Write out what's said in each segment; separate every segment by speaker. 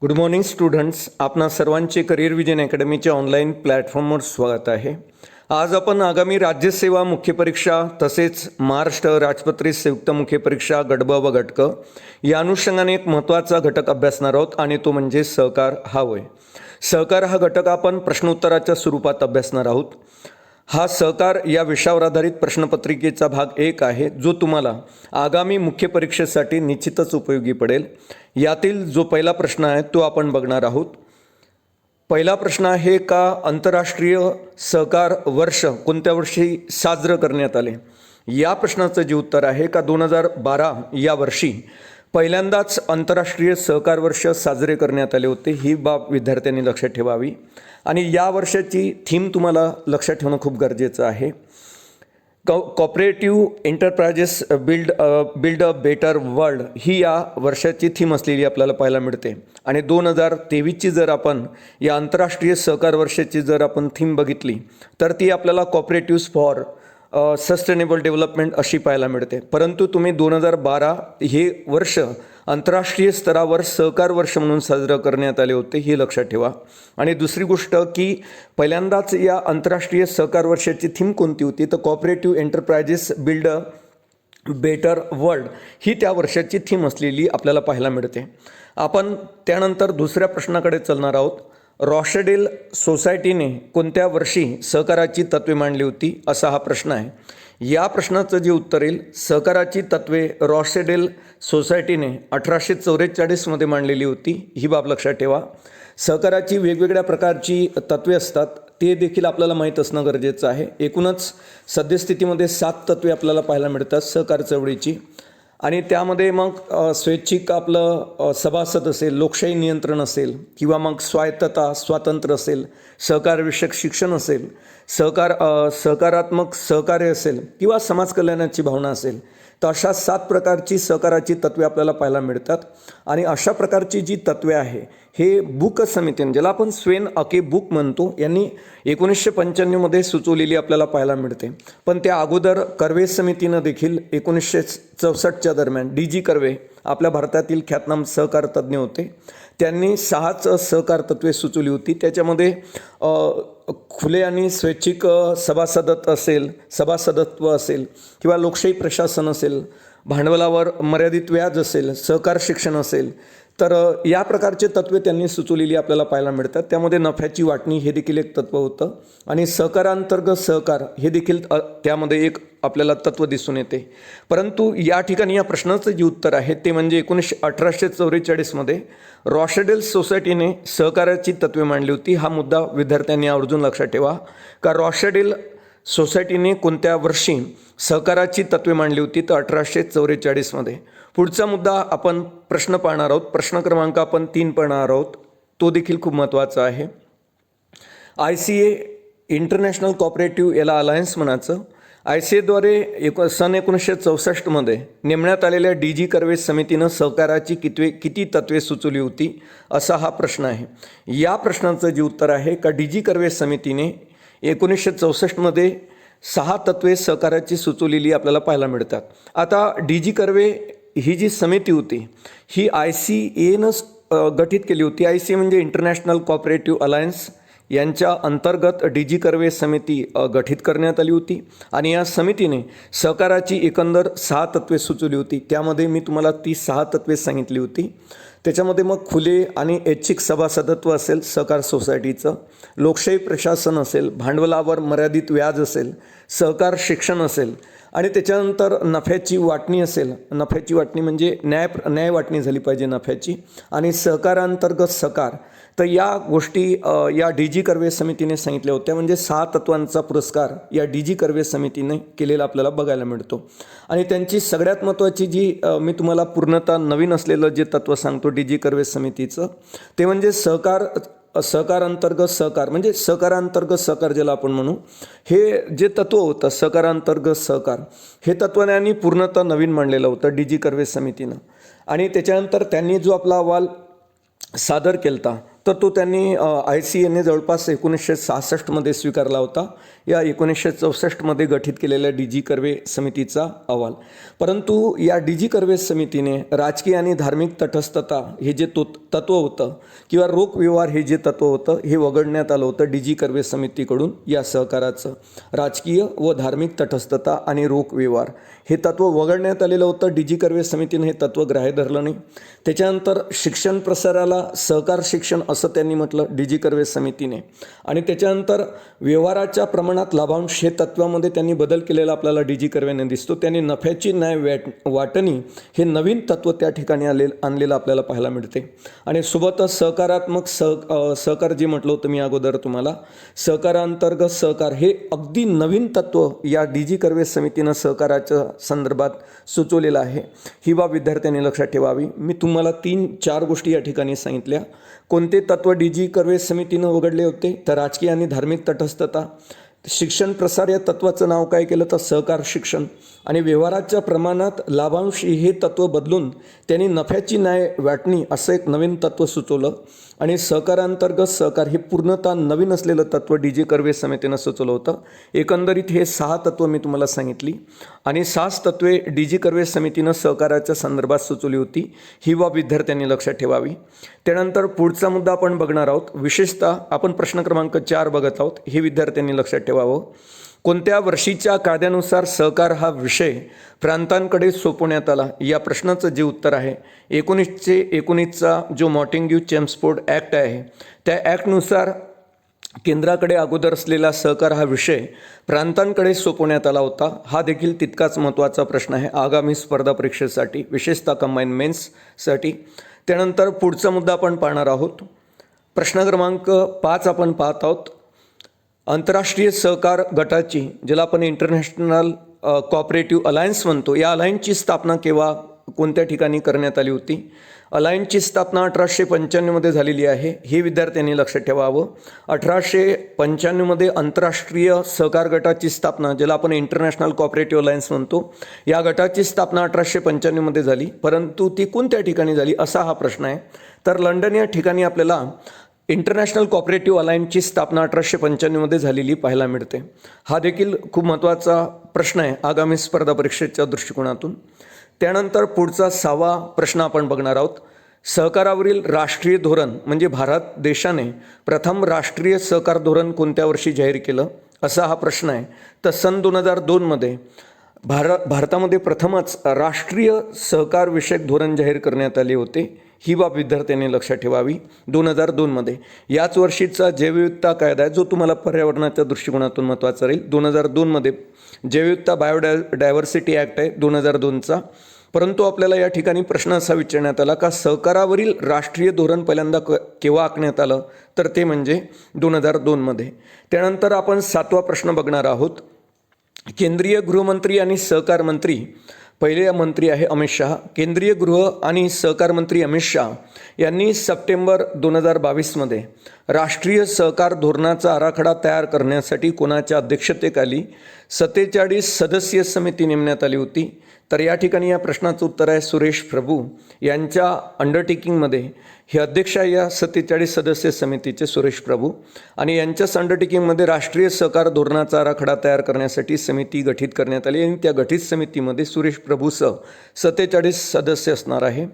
Speaker 1: Good morning students, आपणा सर्वांचे career vision अकॅडमीच्या online प्लॅटफॉर्मवर स्वागत आहे. आज आपण आगामी राज्यसेवा मुख्य परीक्षा तसेच महाराष्ट्र राजपत्रित संयुक्त मुख्य परीक्षा गट ब व गट क या अनुषंगाने एक महत्त्वाचा घटक अभ्यासणार आहोत आणि तो म्हणजे सहकार हा होय. सहकार हा घटक आपण प्रश्नोत्तराच्या स्वरूपात अभ्यासणार आहोत. हा सहकार या विषयावर आधारित प्रश्नपत्रिकेचा भाग 1 आहे, जो तुम्हाला आगामी मुख्य परीक्षेसाठी निश्चितच उपयोगी पडेल. यातील जो पहिला प्रश्न आहे तो आपण बघणार आहोत. पहिला प्रश्न आहे का आंतरराष्ट्रीय सहकार वर्ष कोणत्या वर्षी साजरं करण्यात आले. या प्रश्नाचं जे उत्तर आहे का 2012 या वर्षी पहिल्यांदाच आंतरराष्ट्रीय सहकार वर्ष साजरे करण्यात आले होते. ही बाब विद्यार्थ्यांनी लक्षात ठेवावी आणि या वर्षाची थीम तुम्हाला लक्षात ठेवणं खूप गरजेचं आहे. Cooperative enterprises build a better world ही या वर्षाची थीम असलेली आपल्याला पाहायला मिळते. आणि 2023ची जर आपण या आंतरराष्ट्रीय सहकार वर्षाची जर आपण थीम बघितली तर ती आपल्याला कॉपरेटिव्स फॉर सस्टेनेबल डेव्हलपमेंट अशी पाहायला मिळते. परंतु तुम्ही 2012 हे वर्ष आंतरराष्ट्रीय स्तरावर सहकार वर्ष म्हणून साजरं करण्यात आले होते, हे लक्षात ठेवा. आणि दुसरी गोष्ट की पहिल्यांदाच या आंतरराष्ट्रीय सहकार वर्षाची थीम कोणती होती तर cooperative enterprises build a better world ही त्या वर्षाची थीम असलेली आपल्याला पाहायला मिळते. आपण त्यानंतर दुसऱ्या प्रश्नाकडे चालणार आहोत. रॉशडेल सोसायटीने कोणत्या वर्षी सहकाराची तत्त्वे मांडली होती असा हा प्रश्न आहे. या प्रश्नाचं जे उत्तर येईल सहकाराची तत्त्वे रॉशडेल सोसायटीने 1844मध्ये मांडलेली होती. ही बाब लक्षात ठेवा. सहकाराची वेगवेगळ्या प्रकारची तत्त्वे असतात, ते देखील आपल्याला माहीत असणं गरजेचं आहे. एकूणच सद्यस्थितीमध्ये 7 तत्त्वे आपल्याला पाहायला मिळतात सहकार चळवळीची. आणि त्यामध्ये मग स्वैच्छिक आपलं सभासद असेल, लोकशाही नियंत्रण असेल किंवा मग स्वायत्तता स्वातंत्र्य असेल, सहकारविषयक शिक्षण असेल, सहकारात्मक सहकार्य असेल किंवा समाज कल्याणाची भावना असेल, तर अशा 7 प्रकारची सहकाराची तत्त्वे आपल्याला पाहायला मिळतात. आणि अशा प्रकारची जी तत्त्वे आहे हे बुक समितीने, ज्याला आपण स्वेन अके बुक म्हणतो, यांनी 1995मध्ये सुचवलेली आपल्याला पाहायला मिळते. पण त्या अगोदर कर्वे समितीनं देखील 1964च्या दरम्यान डी.जी. कर्वे आपल्या भारतातील ख्यातनाम सहकार तज्ज्ञ होते, त्यांनी 6च सहकार तत्त्वे सुचवली होती. त्याच्यामध्ये खुले आणि स्वैच्छिक सभासदत्व असेल किंवा लोकशाही प्रशासन असेल, भांडवलावर मर्यादित व्याज असेल, सहकार शिक्षण असेल, तर या प्रकारचे तत्त्वे त्यांनी सुचवलेली आपल्याला पाहायला मिळतात. त्यामध्ये नफ्याची वाटणी हे देखील एक तत्त्व होतं आणि सहकारांतर्गत सहकार हे देखील त्यामध्ये एक आपल्याला तत्त्व दिसून येते. परंतु या ठिकाणी या प्रश्नाचं जे उत्तर आहे ते म्हणजे 1844मध्ये रॉशडेल सोसायटीने सहकाराची तत्त्वे मांडली होती. हा मुद्दा विद्यार्थ्यांनी आवर्जून लक्षात ठेवा का रॉशडेल सोसायटीने कोणत्या वर्षी सहकाराची तत्त्वे मांडली होती तर 1844मध्ये. पुढचा मुद्दा आपण प्रश्न पाहणार आहोत. प्रश्न क्रमांक आपण 3 पाहणार आहोत, तो देखील खूप महत्त्वाचा आहे. ICA इंटरनॅशनल कॉपरेटिव्ह याला अलायन्स म्हणायचं. ICAद्वारे सन 1964मध्ये नेमण्यात आलेल्या डी.जी. कर्वे समितीनं सहकाराची किती तत्त्वे सुचवली होती असा हा प्रश्न आहे. या प्रश्नाचं जे उत्तर आहे का डी.जी. कर्वे समितीने 1964मध्ये 6 तत्त्वे सहकाराची सुचवलेली आपल्याला पाहायला मिळतात. आता डी.जी. कर्वे ही जी समिती होती ही ICAनं गठीत केली होती. ICA म्हणजे इंटरनॅशनल कॉपरेटिव्ह अलायन्स, यांच्या अंतर्गत डी.जी. कर्वे समिती गठीत करण्यात आली होती. आणि या समितीने सहकाराची एकंदर 6 तत्त्वे सुचवली होती. त्यामध्ये मी तुम्हाला ती 6 तत्त्वे सांगितली होती. त्याच्यामध्ये मग खुले आणि ऐच्छिक सभासदत्व असेल सहकार सोसायटीचं, लोकशाही प्रशासन असेल, भांडवलावर मर्यादित व्याज असेल, सहकार शिक्षण असेल आणि त्याच्यानंतर नफ्याची वाटणी असेल. नफ्याची वाटणी म्हणजे न्याय वाटणी झाली पाहिजे नफ्याची, आणि सहकारांतर्गत सहकार. तर या गोष्टी या डी.जी. कर्वे समितीने सांगितल्या होत्या. म्हणजे 6 तत्वांचा पुरस्कार या डी.जी. कर्वे समितीने केलेला आपल्याला बघायला मिळतो. आणि त्यांची सगळ्यात महत्त्वाची जी मी तुम्हाला पूर्णतः नवीन असलेलं जे तत्त्व सांगतो डी.जी. कर्वे समितीचं, ते म्हणजे सहकारांतर्गत सहकार, म्हणजे सहकारांतर्गत सहकार ज्याला आपण म्हणू, हे जे तत्त्व होतं सहकारांतर्गत सहकार, हे तत्त्वज्ञानी पूर्णतः नवीन मांडलेलं होतं डी.जी. कर्वे समितीनं. आणि त्याच्यानंतर त्यांनी जो आपला अहवाल सादर केला तर तो त्यांनी ICAने जवळपास 1966मध्ये स्वीकारला होता, या 1964मध्ये गठीत केलेल्या DG कर्वे समितीचा अहवाल. परंतु या DG कर्वे समितीने राजकीय आणि धार्मिक तटस्थता हे जे तत्व होतं किंवा रोख व्यवहार हे जे तत्व होतं हे वगळण्यात आलं होतं DG कर्वे समितीकडून. या सहकाराचं राजकीय व धार्मिक तटस्थता आणि रोख व्यवहार हे तत्व वगळण्यात आलेलं होतं. DG कर्वे समितीने हे तत्व ग्राह्य धरलं नाही. त्याच्यानंतर शिक्षण प्रसाराला सहकार शिक्षण असं त्यांनी म्हटलं DG कर्वे समितीने. आणि त्याच्यानंतर व्यवहाराच्या प्रमाणात लाभांश हे तत्वामध्ये त्यांनी बदल केलेला आपल्याला DG कर्वेने दिसतो. त्यांनी नफ्याची न्याय वाटणी हे नवीन तत्व त्या ठिकाणी आणलेलं आपल्याला पाहायला मिळते. आणि सोबतच सहकारात्मक सहकार जे म्हटलं होतं मी अगोदर तुम्हाला, सहकारांतर्गत सहकार हे अगदी नवीन तत्व या DG कर्वे समितीनं सहकाराच्या संदर्भात सुचवलेलं आहे. ही बाब विद्यार्थ्यांनी लक्षात ठेवावी. मी तुम्हाला 3-4 गोष्टी या ठिकाणी सांगितल्या. कोणते तत्व DG कर्वे समितीनं वगळले होते? तर राजकीय आणि धार्मिक तटस्थता. शिक्षण प्रसार या तत्वाचं नाव काय केलं तर सहकार शिक्षण. आणि व्यवहाराच्या प्रमाणात लाभांश हे तत्व बदलून त्यांनी नफ्याची न्याय वाटणी असं एक नवीन तत्व सुचवलं. आणि सहकारांतर्गत सहकार हे पूर्णतः नवीन असलेलं तत्व DG कर्वे समितीनं सुचवलं होतं. एकंदरीत हे 6 तत्व मी तुम्हाला सांगितली आणि 6 तत्वे DG कर्वे समितीनं सहकाराच्या संदर्भात सुचवली होती. ही बाब विद्यार्थ्यांनी लक्षात ठेवावी. त्यानंतर पुढचा मुद्दा आपण बघणार आहोत. विशेषतः आपण प्रश्न क्रमांक 4 बघत आहोत. हे विद्यार्थ्यांनी लक्षात ठेवावं. कोणत्या वर्षीच्या कायद्यानुसार सहकार हा विषय प्रांतांकडे सोपवण्यात आला? या प्रश्नाचं जे उत्तर आहे 1919चा जो मॉन्टेग्यू चेम्सफोर्ड ॲक्ट आहे त्या ॲक्टनुसार केंद्राकडे अगोदर असलेला सहकार हा विषय प्रांतांकडे सोपवण्यात आला होता. हा देखील तितकाच महत्त्वाचा प्रश्न आहे आगामी स्पर्धा परीक्षेसाठी, विशेषतः कंबाईन मेन्ससाठी. त्यानंतर पुढचा मुद्दा आपण पाहणार आहोत. प्रश्न क्रमांक 5 आपण पाहत आहोत. आंतरराष्ट्रीय सहकार गटाची, ज्याला आपण इंटरनॅशनल कॉपरेटिव्ह अलायन्स म्हणतो, या अलायन्सची स्थापना केव्हा कोणत्या ठिकाणी करण्यात आली होती? अलायन्सची स्थापना 1895मध्ये झालेली आहे. हे विद्यार्थ्यांनी लक्षात ठेवावं. 1895मध्ये आंतरराष्ट्रीय सहकार गटाची स्थापना, ज्याला आपण इंटरनॅशनल कॉपरेटिव्ह अलायन्स म्हणतो, या गटाची स्थापना 1895मध्ये झाली. परंतु ती कोणत्या ठिकाणी झाली असा हा प्रश्न आहे. तर लंडन या ठिकाणी आपल्याला इंटरनॅशनल कॉपरेटिव्ह अलायन्सची स्थापना 1895मध्ये झालेली पाहायला मिळते. हा देखील खूप महत्त्वाचा प्रश्न आहे आगामी स्पर्धा परीक्षेच्या दृष्टिकोनातून. त्यानंतर पुढचा 6वा प्रश्न आपण बघणार आहोत. सहकारावरील राष्ट्रीय धोरण म्हणजे भारत देशाने प्रथम राष्ट्रीय सहकार धोरण कोणत्या वर्षी जाहीर केलं असा हा प्रश्न आहे. तर सन 2002मध्ये भारतामध्ये प्रथमच राष्ट्रीय सहकार विषयक धोरण जाहीर करण्यात आले होते. ही बाब विद्यार्थ्यांनी लक्षात ठेवावी. 2002मध्ये. याच वर्षीचा जैवविविधता कायदा आहे जो तुम्हाला पर्यावरणाच्या दृष्टिकोनातून महत्त्वाचा राहील. 2002मध्ये जैवविविधता बायोडायव्हर्सिटी ॲक्ट आहे 2002चा. परंतु आपल्याला या ठिकाणी प्रश्न असा विचारण्यात आला का सहकारावरील राष्ट्रीय धोरण पहिल्यांदा केव्हा आखण्यात आलं? तर ते म्हणजे 2002मध्ये. त्यानंतर आपण 7वा प्रश्न बघणार आहोत. केंद्रीय गृहमंत्री आणि सहकार मंत्री, पहिले मंत्री आहे अमित शहा. केंद्रीय गृह आणि सहकार मंत्री अमित शहा यांनी सप्टेंबर 2022मध्ये राष्ट्रीय सहकार धोरणाचा आराखडा तयार करण्यासाठी कोणाच्या अध्यक्षतेखाली 47 सदस्यीय समिती नेमण्यात आली होती? तर या ठिकाणी या प्रश्नाचं उत्तर आहे सुरेश प्रभू यांच्या अंडरटेकिंगमध्ये. हे अध्यक्ष आहे या 47 सदस्य समितीचे सुरेश प्रभू. आणि यांच्याच अंडरटेकिंगमध्ये राष्ट्रीय सहकार धोरणाचा आराखडा तयार करण्यासाठी समिती गठीत करण्यात आली. आणि त्या गठीत समितीमध्ये सुरेश प्रभूसह 47 सदस्य असणार आहे.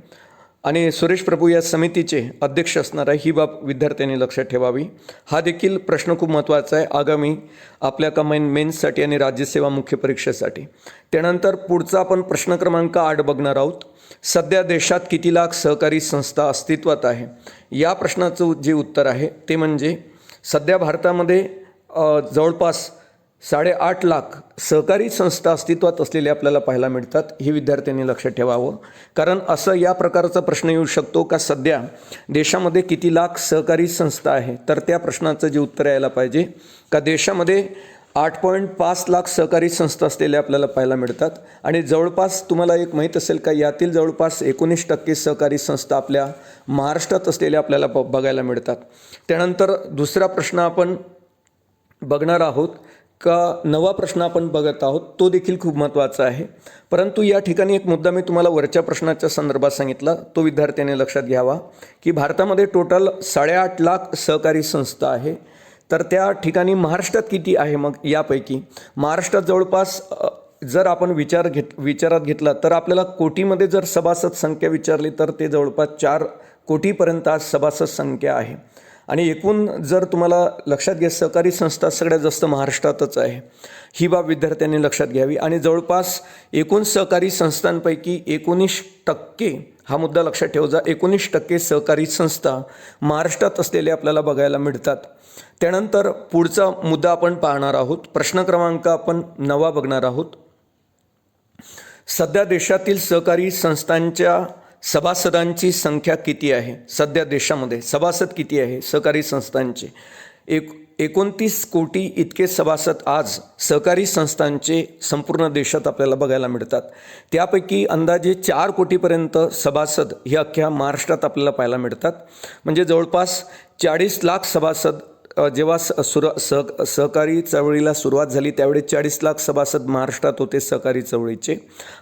Speaker 1: आणि सुरेश प्रभू या समितीचे अध्यक्ष असणार आहे. ही बाब विद्यार्थ्यांनी लक्षात ठेवावी. हा देखील प्रश्न खूप महत्त्वाचा आहे आगामी आपल्या कंबाईन मेन्ससाठी आणि राज्यसेवा मुख्य परीक्षेसाठी. त्यानंतर पुढचा आपण प्रश्न क्रमांक 8 बघणार आहोत. सध्या देशात किती लाख सहकारी संस्था अस्तित्वात आहे? या प्रश्नाचं जे उत्तर आहे ते म्हणजे सध्या भारतामध्ये जवळपास 8.5 लाख सहकारी संस्था अस्तित्वात असलेल्या आपल्याला पाहायला मिळतात. हे विद्यार्थ्यांनी लक्षात ठेवावं. कारण असं या प्रकारचा प्रश्न येऊ शकतो का सध्या देशामध्ये किती लाख सहकारी संस्था आहे? तर त्या प्रश्नाचं जे उत्तर यायला पाहिजे का देशामध्ये 8.5 लाख सहकारी संस्था असलेल्या आपल्याला पाहायला मिळतात. आणि जवळपास तुम्हाला एक माहीत असेल का यातील जवळपास 19% सहकारी संस्था आपल्या महाराष्ट्रात असलेल्या आपल्याला बघायला मिळतात. त्यानंतर दुसरा प्रश्न आपण बघणार आहोत का नवा प्रश्न आपण बघत आहोत तो देखील खूप महत्त्वाचा आहे. परंतु या ठिकाणी एक मुद्दा मी तुम्हाला वरच्या प्रश्नाच्या संदर्भात सांगितला, तो विद्यार्थ्यांनी लक्षात घ्यावा की भारतामध्ये टोटल 8.5 लाख सहकारी संस्था आहे. तर त्या ठिकाणी महाराष्ट्रात किती आहे? मग यापैकी महाराष्ट्रात जवळपास जर आपण विचारात घेतला तर आपल्याला कोटीमध्ये जर सभासद संख्या विचारली तर ते जवळपास 4 कोटीपर्यंत आज सभासद संख्या आहे. आणि एकूण जर तुम्हाला लक्षात घ्या सहकारी संस्था सगळ्यात जास्त महाराष्ट्रातच आहे, ही बाब विद्यार्थ्यांनी लक्षात घ्यावी. आणि जवळपास एकूण सहकारी संस्थांपैकी 19% हा मुद्दा लक्षात ठेवा, 19% सहकारी संस्था महाराष्ट्रात असलेल्या आपल्याला बघायला मिळतात. त्यानंतर पुढचा मुद्दा आपण पाहणार आहोत. प्रश्न क्रमांक आपण 9 बघणार आहोत. सध्या देशातील सहकारी संस्थांच्या सभासदांची संख्या किती आहे? सध्या देशामध्ये सभासद किती आहे सहकारी संस्थांचे? 29 कोटी इतके सभासद आज सहकारी संस्थांचे संपूर्ण देशात आपल्याला बघायला मिळतात. त्यापैकी अंदाजे 4 कोटीपर्यंत सभासद हे अख्ख्या महाराष्ट्रात आपल्याला पाहायला मिळतात. म्हणजे जवळपास 40 लाख सभासद जेव्हा सहकारी चळवळीला सुरुवात झाली त्यावेळी 40 लाख सभासद महाराष्ट्रात होते सहकारी चळवळीचे.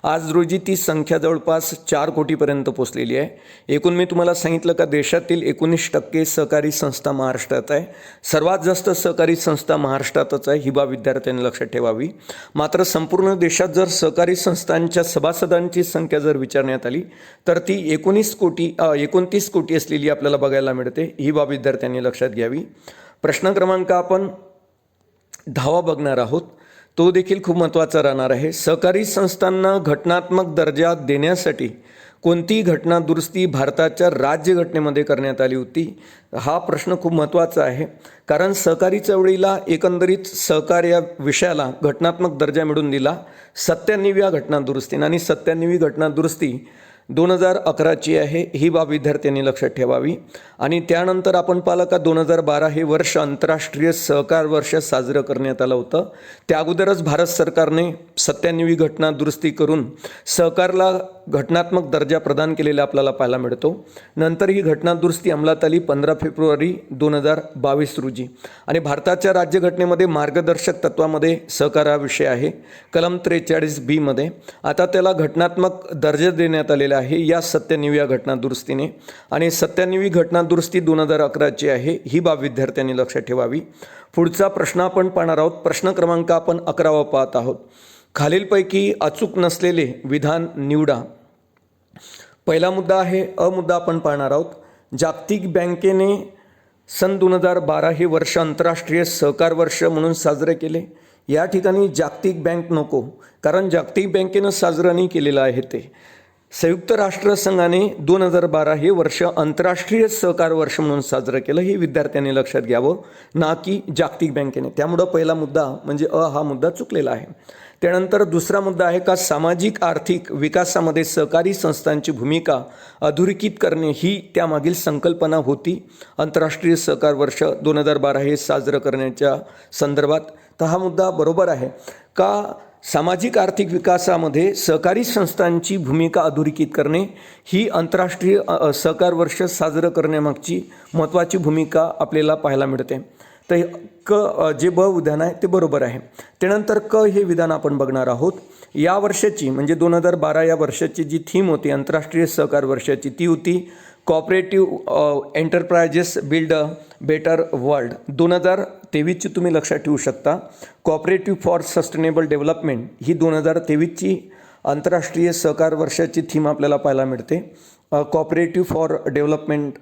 Speaker 1: आज रोजी ती संख्या जवळपास 4 कोटीपर्यंत पोचलेली आहे. एकूण मी तुम्हाला सांगितलं का देशातील 19% सहकारी संस्था महाराष्ट्रात आहे. सर्वात जास्त सहकारी संस्था महाराष्ट्रातच आहे, ही बाब विद्यार्थ्यांनी लक्षात ठेवावी. मात्र संपूर्ण देशात जर सहकारी संस्थांच्या सभासदांची संख्या जर विचारण्यात आली तर ती 29 कोटी असलेली आपल्याला बघायला मिळते, ही बाब विद्यार्थ्यांनी लक्षात घ्यावी. प्रश्न क्रमांक आपण 10 बघणार आहोत. तो देखील खूप महत्त्वाचा राहणार आहे. सहकारी संस्थांना घटनात्मक दर्जा देण्यासाठी कोणती घटना दुरुस्ती भारताच्या राज्यघटनेमध्ये करण्यात आली होती? हा प्रश्न खूप महत्त्वाचा आहे, कारण सहकारी चळवळीला एकंदरीत सहकार या विषयाला घटनात्मक दर्जा मिळून दिला 97व्या घटना दुरुस्तीने. आणि 97वी घटना दुरुस्ती 2011ची आहे, ही बाब विद्यार्थ्यांनी लक्षात ठेवावी. आणि त्यानंतर आपण पाहिलं का 2012 हे वर्ष आंतरराष्ट्रीय सहकार वर्ष साजरं करण्यात आलं होतं. त्या अगोदरच भारत सरकारने 97वी घटना दुरुस्ती करून सहकारला घटनात्मक दर्जा प्रदान केलेला आपल्याला पाहायला मिळतो. नंतर ही घटना दुरुस्ती अंमलात आली 15 फेब्रुवारी 2022 रोजी. आणि भारताच्या राज्यघटनेमध्ये मार्गदर्शक तत्वामध्ये सहकार हा विषय आहे, कलम 43B मध्ये. आता त्याला घटनात्मक दर्जा देण्यात आलेला आहे या 97व्या घटना दुरुस्तीने. आणि 97वी घटना दुरुस्ती 2011ची आहे, ही बाब विद्यार्थ्यांनी लक्षात ठेवावी. पुढचा प्रश्न आपण पाहणार आहोत. प्रश्न क्रमांक आपण 11 पाहत आहोत. खालीलपैकी अचूक नसलेले विधान निवडा. पहिला मुद्दा आहे अ मुद्दा आपण पाहणार आहोत. जागतिक बँकेने सन 2012 हे वर्ष आंतरराष्ट्रीय सहकार वर्ष म्हणून साजरे केले. या ठिकाणी जागतिक बँक नको, कारण जागतिक बँकेनं साजरं नाही केलेलं आहे ते. संयुक्त राष्ट्रसंघाने 2012 हे वर्ष आंतरराष्ट्रीय सहकार वर्ष म्हणून साजरं केलं, हे विद्यार्थ्यांनी लक्षात घ्यावं, ना की जागतिक बँकेने. त्यामुळं पहिला मुद्दा म्हणजे अ हा मुद्दा चुकलेला आहे. त्यानंतर दुसरा मुद्दा आहे का सामाजिक आर्थिक विकासामध्ये सहकारी संस्थांची भूमिका अधोरेखित करणे ही त्यामागील संकल्पना होती आंतरराष्ट्रीय सहकार वर्ष 2012 हे साजरं करण्याच्या संदर्भात. तर हा मुद्दा बरोबर आहे का सामाजिक आर्थिक विकासामध्ये सहकारी संस्थांची भूमिका अधोरेखित करणे ही आंतरराष्ट्रीय सहकार वर्ष साजरं करण्यामागची महत्त्वाची भूमिका आपल्याला पाहायला मिळते. तर जे ब विधान आहे ते बरोबर आहे. त्यानंतर क हे विधान आपण बघणार आहोत. या वर्षाची म्हणजे 2012 या वर्षाची जी थीम होती आंतरराष्ट्रीय सहकार वर्षाची ती होती cooperative enterprises build a better world. 2023ची तुम्ही लक्षात ठेवू शकता. कॉपरेटिव्ह फॉर सस्टेनेबल डेव्हलपमेंट ही 2023ची आंतरराष्ट्रीय सहकार वर्षाची थीम आपल्याला पाहायला मिळते, cooperative for development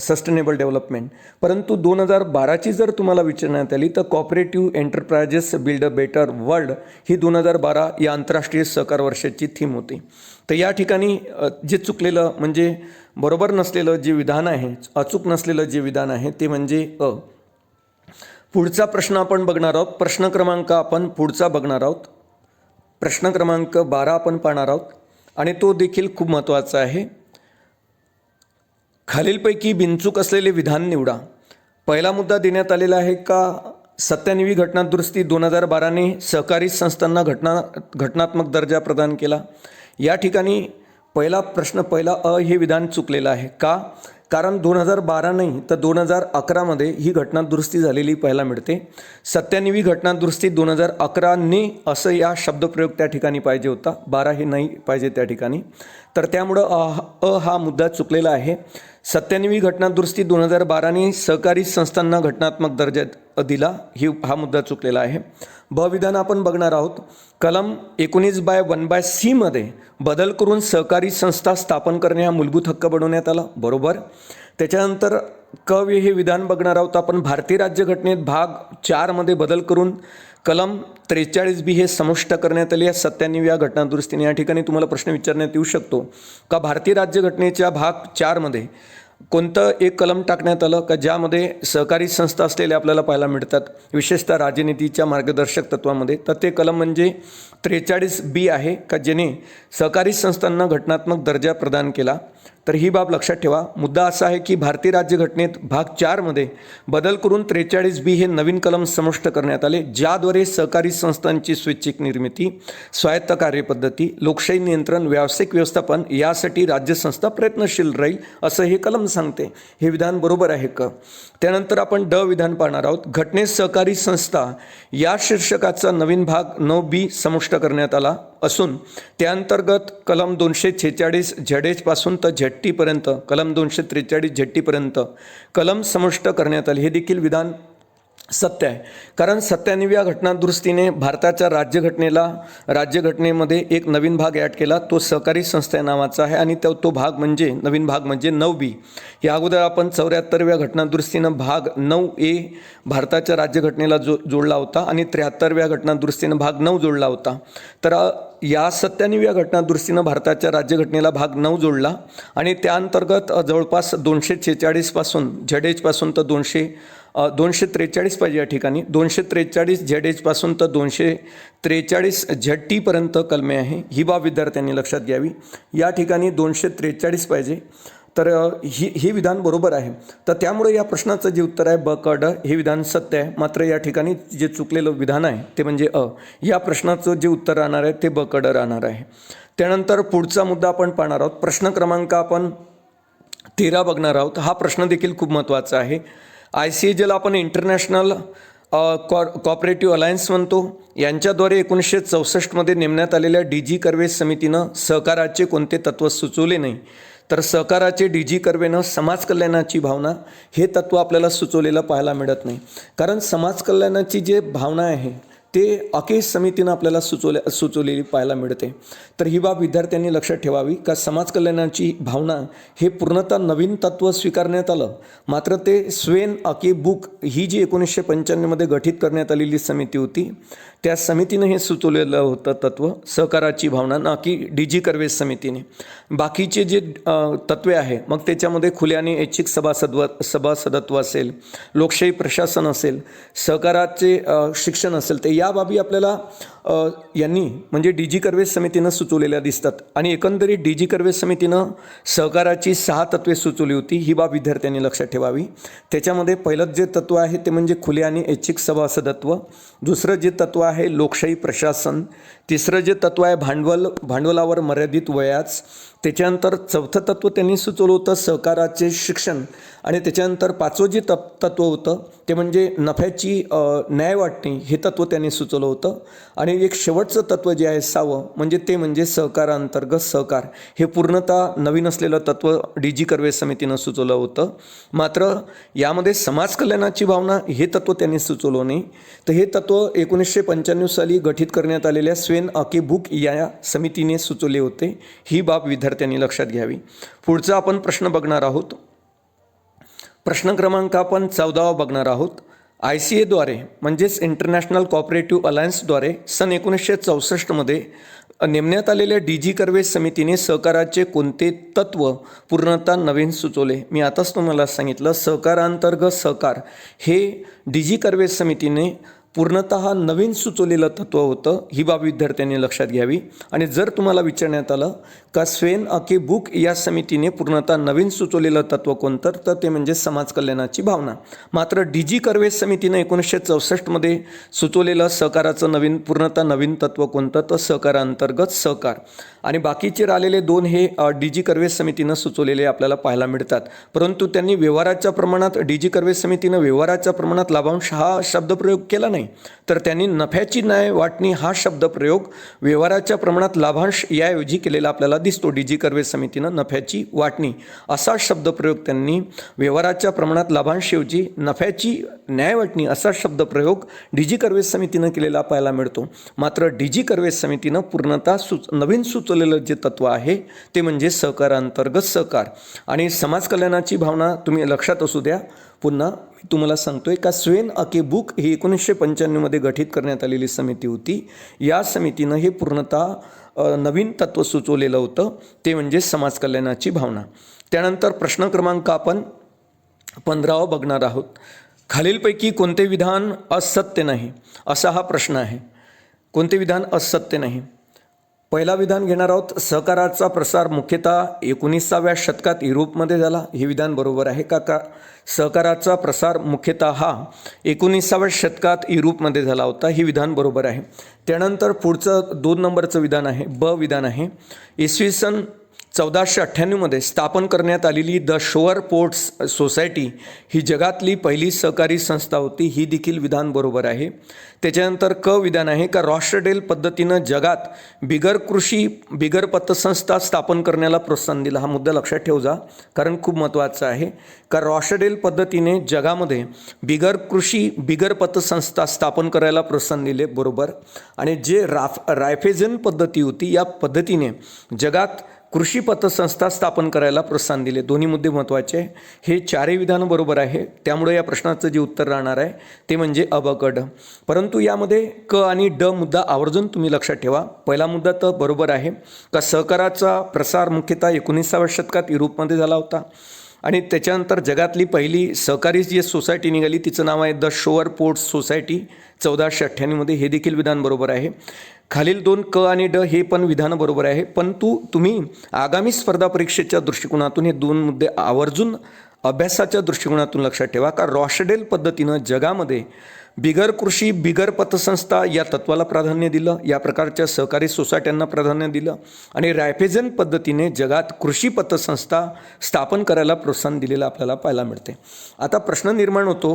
Speaker 1: sustainable development. परंतु 2012ची जर तुम्हाला विचारण्यात आली तर cooperative enterprises build a better world ही 2012 या आंतरराष्ट्रीय सहकार वर्षाची थीम होती. तर या ठिकाणी जे चुकलेलं म्हणजे बरोबर नसलेलं जे विधान आहे, अचूक नसलेलं जे विधान आहे ते म्हणजे अ. पुढचा प्रश्न आपण बघणार आहोत. प्रश्न क्रमांक आपण पुढचा बघणार आहोत. प्रश्न क्रमांक 12 आपण पाहणार आहोत आणि तो देखील खूप महत्त्वाचा आहे. खालीलपैकी बिनचूक असलेले विधान निवडा. पहिला मुद्दा देण्यात आलेला आहे का 97वी घटना दुरुस्ती 2012ने सहकारी संस्थांना घटनात्मक दर्जा प्रदान केला. या ठिकाणी पहिला अ हे विधान चुकलेलं आहे का, कारण 2012 नाही तर 2011मध्ये ही घटना दुरुस्ती झालेली पाहायला मिळते. 97वी घटना दुरुस्ती 2011ने असं या शब्दप्रयोग त्या ठिकाणी पाहिजे होता, 12 हे नाही पाहिजे त्या ठिकाणी. तर त्यामुळं हा मुद्दा चुकलेला आहे. 97वी घटना दुरुस्ती 2012ने सहकारी संस्थांना घटनात्मक दर्जा दिला, हा मुद्दा चुकलेला आहे. ब विधान आपण बघणार आहोत. कलम 19/1/C मध्ये बदल करून सहकारी संस्था स्थापन करणे हा मूलभूत हक्क बनवण्यात आला, बरोबर. त्याच्यानंतर हे विधान बघणार आहोत आपण. भारतीय राज्यघटनेत भाग 4 मध्ये बदल करून कलम 43B हे समाविष्ट करण्यात आले. 97व्या घटना दुरुस्तीने या ठिकाणी तुम्हाला प्रश्न विचारण्यात येऊ शकतो का भारतीय राज्यघटनेच्या भाग 4 मध्ये कोणतं एक कलम टाकण्यात आलं का ज्यामध्ये सहकारी संस्था असलेल्या आपल्याला पाहायला मिळतात, विशेषतः राजनीतीच्या मार्गदर्शक तत्वामध्ये. तर ते कलम म्हणजे 43B आहे का ज्याने सहकारी संस्थांना घटनात्मक दर्जा प्रदान केला. तर ही बाब लक्षात ठेवा. मुद्दा असा आहे की भारतीय राज्यघटनेत भाग 4 मध्ये बदल करून 43B हे नवीन कलम समाविष्ट करण्यात आले, ज्याद्वारे सहकारी संस्थांची स्वैच्छिक निर्मिती, स्वायत्त कार्यपद्धती, लोकशाही नियंत्रण, व्यावसायिक व्यवस्थापन यासाठी राज्य संस्था प्रयत्नशील राहील असं हे कलम सांगते. हे विधान बरोबर आहे का? त्यानंतर आपण ड विधान पाहणार आहोत. घटनेत सहकारी संस्था या शीर्षकाचा नवीन भाग 9B समाविष्ट करण्यात आला असून त्याअंतर्गत कलम 246 ZH पासून तर ZT पर्यंत, कलम 243 ZT पर्यंत कलम समाविष्ट करण्यात आले. हे देखील विधान सत्य आहे. कारण 97व्या घटना दुरुस्तीने भारताच्या राज्यघटनेमध्ये एक नवीन भाग ॲड केला, तो सहकारी संस्था नावाचा आहे आणि तो भाग म्हणजे नवीन भाग म्हणजे 9B. या अगोदर आपण 74व्या घटना दुरुस्तीनं भाग 9A भारताच्या राज्यघटनेला जोडला होता आणि 73व्या घटना दुरुस्तीनं भाग 9 जोडला होता. तर या 97व्या घटना दुरुस्तीनं भारताच्या राज्यघटनेला भाग 9 जोडला आणि त्याअंतर्गत जवळपास 246 पासून ZH पासून तर 243 पाहिजे या ठिकाणी, 243 ZH पासून तर 243 ZT पर्यंत कलमे आहे. ही बाब विद्यार्थ्यांनी लक्षात घ्यावी. या ठिकाणी 243 पाहिजे. तर हे विधान बरोबर आहे. तर त्यामुळे या प्रश्नाचं जे उत्तर आहे ब क ड हे विधान सत्य आहे. मात्र या ठिकाणी जे चुकलेलं विधान आहे ते म्हणजे या प्रश्नाचं जे उत्तर राहणार आहे ते ब क ड राहणार आहे. त्यानंतर पुढचा मुद्दा आपण पाहणार आहोत. प्रश्न क्रमांक आपण 13 बघणार आहोत. हा प्रश्न देखील खूप महत्त्वाचा आहे. ICA ज्याला आपण इंटरनॅशनल कॉपरेटिव्ह अलायन्स म्हणतो, यांच्याद्वारे 1964 मध्ये नेमण्यात आलेल्या DG कर्वे समितीनं सहकाराचे कोणते तत्त्व सुचवले नाही. तर सहकाराचे DG कर्वेनं समाज कल्याणाची भावना हे तत्त्व आपल्याला सुचवलेलं पाहायला मिळत नाही. कारण समाज कल्याणाची जे भावना आहे ते अकेज समितीनं आपल्याला सुचवलेली पाहायला मिळते. तर ही बाब विद्यार्थ्यांनी लक्षात ठेवावी का समाज कल्याणाची भावना हे पूर्णतः नवीन तत्त्व स्वीकारण्यात आलं, मात्र ते स्वेन अके बुक ही जी 1995 मध्ये गठीत करण्यात आलेली समिती होती त्या समितीनं हे सुचवलेलं होतं तत्त्व, सहकाराची भावना, ना की DG कर्वे समितीने. बाकीचे जे तत्त्वे आहे मग त्याच्यामध्ये खुले आणि ऐच्छिक सभासदत्व असेल, लोकशाही प्रशासन असेल, सहकाराचे शिक्षण असेल, ते या बाबी आपल्याला यांनी म्हणजे DG कर्वे समितीनं सुचवलेल्या दिसतात. आणि एकंदरीत DG कर्वे समितीनं सहकाराची 6 तत्त्वे सुचवली होती. ही बाब विद्यार्थ्यांनी लक्षात ठेवावी. त्याच्यामध्ये पहिलं जे तत्त्व आहे ते म्हणजे खुले आणि ऐच्छिक सभासदत्व, दुसरं जे तत्त्व आहे लोकशाही प्रशासन, तिसरं जे तत्त्व आहे भांडवलावर मर्यादित व्याज, त्याच्यानंतर चौथं तत्त्व त्यांनी सुचवलं होतं सहकाराचे शिक्षण, आणि त्याच्यानंतर 5वं जे तत्त्व होतं ते म्हणजे नफ्याची न्याय वाटणी हे तत्त्व त्यांनी सुचवलं होतं. आणि एक शेवटचं तत्त्व जे आहे 6वं म्हणजे ते म्हणजे सहकारांतर्गत सहकार, हे पूर्णतः नवीन असलेलं तत्त्व DG कर्वे समितीनं सुचवलं होतं. मात्र यामध्ये समाज कल्याणाची भावना हे तत्त्व त्यांनी सुचवलं नाही. तर हे तत्त्व 1995 साली गठीत करण्यात आलेल्या स्वेन अके बुक या समितीने सुचवले होते. ही बाब विद्यार्थ्यांनी लक्षात घ्यावी. पुढचा आपण प्रश्न बघणार आहोत. प्रश्न क्रमांक आपण 14 बघणार आहोत. ICA द्वारे म्हणजेच इंटरनॅशनल कॉपरेटिव्ह अलायन्सद्वारे सन 1964 मध्ये नेमण्यात आलेल्या DG कर्वे समितीने सहकाराचे कोणते तत्त्व पूर्णतः नवीन सुचवले. मी आताच तुम्हाला सांगितलं सहकारांतर्गत सहकार हे DG कर्वे समितीने पूर्णतः नवीन सुचवलेलं तत्त्व होतं, ही बाब विद्यार्थ्यांनी लक्षात घ्यावी. आणि जर तुम्हाला विचारण्यात आलं का स्वेन अके बुक या समितीने पूर्णतः नवीन सुचवलेलं तत्त्व कोणतं, तर ते म्हणजे समाज कल्याणाची भावना. मात्र DG कर्वे समितीनं 1964मध्ये सुचवलेलं सहकाराचं पूर्णतः नवीन तत्त्व कोणतं, तर सहकारांतर्गत सहकार. आणि बाकीचे राहिलेले दोन हे DG कर्वे समितीनं सुचवलेले आपल्याला पाहायला मिळतात. परंतु त्यांनी व्यवहाराच्या प्रमाणात DG कर्वे समितीनं व्यवहाराच्या प्रमाणात लाभांश हा शब्दप्रयोग केला नाही, तर त्यांनी नफ्याची न्याय वाटणी हा शब्दप्रयोग व्यवहाराच्या प्रमाणात लाभांश याऐवजी केलेला आपल्याला दिसतो. DG कर्वे समितीनं नफ्याची वाटणी असा शब्दप्रयोग त्यांनी व्यवहाराच्या प्रमाणात लाभांशऐवजी नफ्याची न्याय वाटणी असा शब्दप्रयोग DG कर्वे समितीनं केलेला पाहायला मिळतो. मात्र DG कर्वे समितीनं पूर्णतः नवीन सुचवलेलं जे तत्व आहे ते म्हणजे सहकारांतर्गत सहकार. आणि समाज कल्याणाची भावना तुम्ही लक्षात असू द्या. पुन्हा मी तुम्हाला सांगतोय का स्वेन अके बुक ही 1995मध्ये गठीत करण्यात आलेली समिती होती. या समितीनं हे पूर्णतः नवीन तत्त्व सुचवलेलं होतं, ते म्हणजे समाज कल्याणाची भावना. त्यानंतर प्रश्न क्रमांक आपण 15 बघणार आहोत. खालीलपैकी कोणते विधान असत्य नाही, असा हा प्रश्न आहे. कोणते विधान असत्य नाही? पहिला विधान घेणार आहोत, सहकाराचा प्रसार मुख्यतः 19व्या शतकात युरोपमध्ये झाला. हे विधान बरोबर आहे का? सहकाराचा प्रसार मुख्यतः हा 19व्या शतकात युरोपमध्ये झाला होता. हे विधान बरोबर आहे. त्यानंतर पुढचं 2 नंबरचं विधान आहे, ब विधान आहे. इसवी सन 1498मध्ये स्थापन करण्यात आलेली द शोअर पोर्ट्स सोसायटी ही जगातली पहिली सहकारी संस्था होती. ही देखील विधान बरोबर आहे. त्याच्यानंतर क विधान आहे का रॉशडेल पद्धतीनं जगात बिगर पतसंस्था स्थापन करण्याला प्रोत्साहन दिलं. हा मुद्दा लक्षात ठेव जा, कारण खूप महत्त्वाचा आहे. का रॉशडेल पद्धतीने जगामध्ये बिगर पतसंस्था स्थापन करायला प्रोत्साहन दिले, बरोबर. आणि जे रायफेझन पद्धती होती, या पद्धतीने जगात कृषी पतसंस्था स्थापन करायला प्रोत्साहन दिले. दोन्ही मुद्दे महत्त्वाचे आहे. हे चारही विधान बरोबर आहे. त्यामुळे या प्रश्नाचं जे उत्तर राहणार आहे ते म्हणजे अबकड. परंतु यामध्ये क आणि ड मुद्दा आवर्जून तुम्ही लक्षात ठेवा. पहिला मुद्दा तर बरोबर आहे का सहकाराचा प्रसार मुख्यतः 19व्या शतकात युरोपमध्ये झाला होता. आणि त्याच्यानंतर जगातली पहिली सहकारी जी सोसायटी निघाली तिचं नाव आहे द शोअर पोर्ट्स सोसायटी 1498मध्ये. हे देखील विधान बरोबर आहे. खालील 2 क आणि ड हे पण विधान बरोबर आहे. पण तुम्ही आगामी स्पर्धा परीक्षेच्या दृष्टिकोनातून हे 2 मुद्दे आवर्जून अभ्यासाच्या दृष्टिकोनातून लक्षात ठेवा. का रॉशडेल पद्धतीनं जगामध्ये बिगर पतसंस्था या तत्वाला प्राधान्य दिलं, या प्रकारच्या सहकारी सोसायट्यांना प्राधान्य दिलं. आणि रायफेझन पद्धतीने जगात कृषी पतसंस्था स्थापन करायला प्रोत्साहन दिलेलं आपल्याला पाहायला मिळते. आता प्रश्न निर्माण होतो,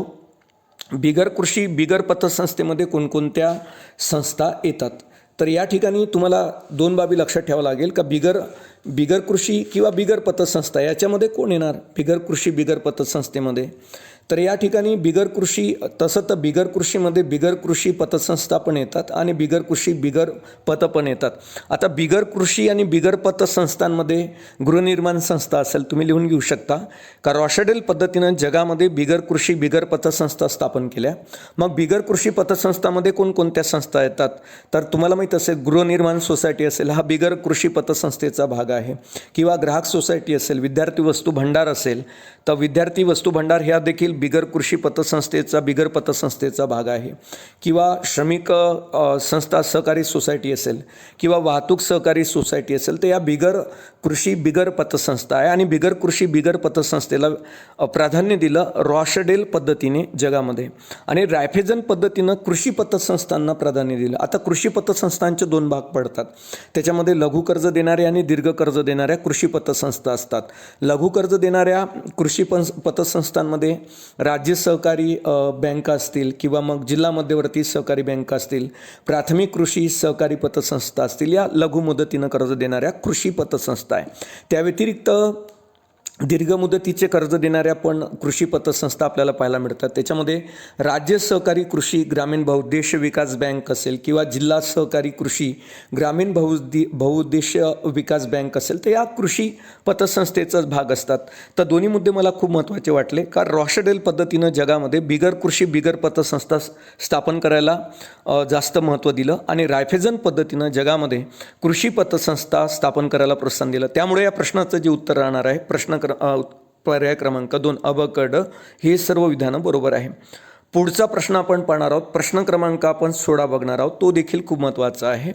Speaker 1: बिगर पतसंस्थेमध्ये कोणकोणत्या संस्था येतात. तर या ठिकाणी तुम्हाला 2 बाबी लक्षात ठेवावं लागेल. का बिगर कृषी किंवा बिगर पतसंस्था याच्यामध्ये कोण येणार बिगर पतसंस्थेमध्ये. तर या ठिकाणी बिगर कृषीमध्ये बिगर कृषी पतसंस्था पण येतात आणि बिगर पत पण येतात. आता बिगर कृषी आणि बिगर पतसंस्थांमध्ये गृहनिर्माण संस्था असेल, तुम्ही लिहून घेऊ शकता. का रॉशडेल पद्धतीनं जगामध्ये बिगर पतसंस्था स्थापन केल्या. मग बिगर कृषी पतसंस्थामध्ये कोणकोणत्या संस्था येतात, तर तुम्हाला माहीत असेल गृहनिर्माण सोसायटी असेल, हा बिगर कृषी पतसंस्थेचा भाग आहे. किंवा ग्राहक सोसायटी असेल, विद्यार्थी वस्तू भंडार असेल, तर विद्यार्थी वस्तू भंडार ह्या देखील बिगर पतसंस्थेचा भाग आहे. किंवा श्रमिक संस्था सहकारी सोसायटी असेल किंवा वाहतूक सहकारी सोसायटी असेल, तर या बिगर पतसंस्था आहे. आणि बिगर पतसंस्थेला प्राधान्य दिलं रॉशडेल पद्धतीने जगामध्ये. आणि रायफेझन पद्धतीनं कृषी पतसंस्थांना प्राधान्य दिलं. आता कृषी पतसंस्थांचे 2 भाग पडतात. त्याच्यामध्ये लघु कर्ज देणाऱ्या आणि दीर्घ कर्ज देणाऱ्या कृषी पतसंस्था असतात. लघु कर्ज देणाऱ्या कृषी पतसंस्थांमध्ये राज्य सहकारी बँका असतील किंवा मग जिल्हा मध्यवर्ती सहकारी बँका असतील, प्राथमिक कृषी सहकारी पतसंस्था असतील, या लघु मुदतीनं कर्ज देणाऱ्या कृषी पतसंस्था आहे. त्या व्यतिरिक्त दीर्घ मुदतीचे कर्ज देणाऱ्या पण कृषी पतसंस्था आपल्याला पाहायला मिळतात. त्याच्यामध्ये राज्य सहकारी कृषी ग्रामीण बहुउद्देशीय विकास बँक असेल किंवा जिल्हा सहकारी कृषी ग्रामीण बहुउद्देशीय विकास बँक असेल, तर या कृषी पतसंस्थेचाच भाग असतात. तर दोन्ही मुद्दे मला खूप महत्त्वाचे वाटले. का रॉशडेल पद्धतीनं जगामध्ये बिगर पतसंस्था स्थापन करायला जास्त महत्त्व दिलं आणि रायफेझन पद्धतीनं जगामध्ये कृषी पतसंस्था स्थापन करायला प्रोत्साहन दिलं. त्यामुळे या प्रश्नाचं जे उत्तर राहणार आहे पर्याय क्रमांक 2 अबकड हे सर्व विधानं बरोबर आहे. पुढचा प्रश्न आपण पाहणार आहोत. प्रश्न क्रमांक आपण 16 बघणार आहोत. तो देखील खूप महत्त्वाचा आहे.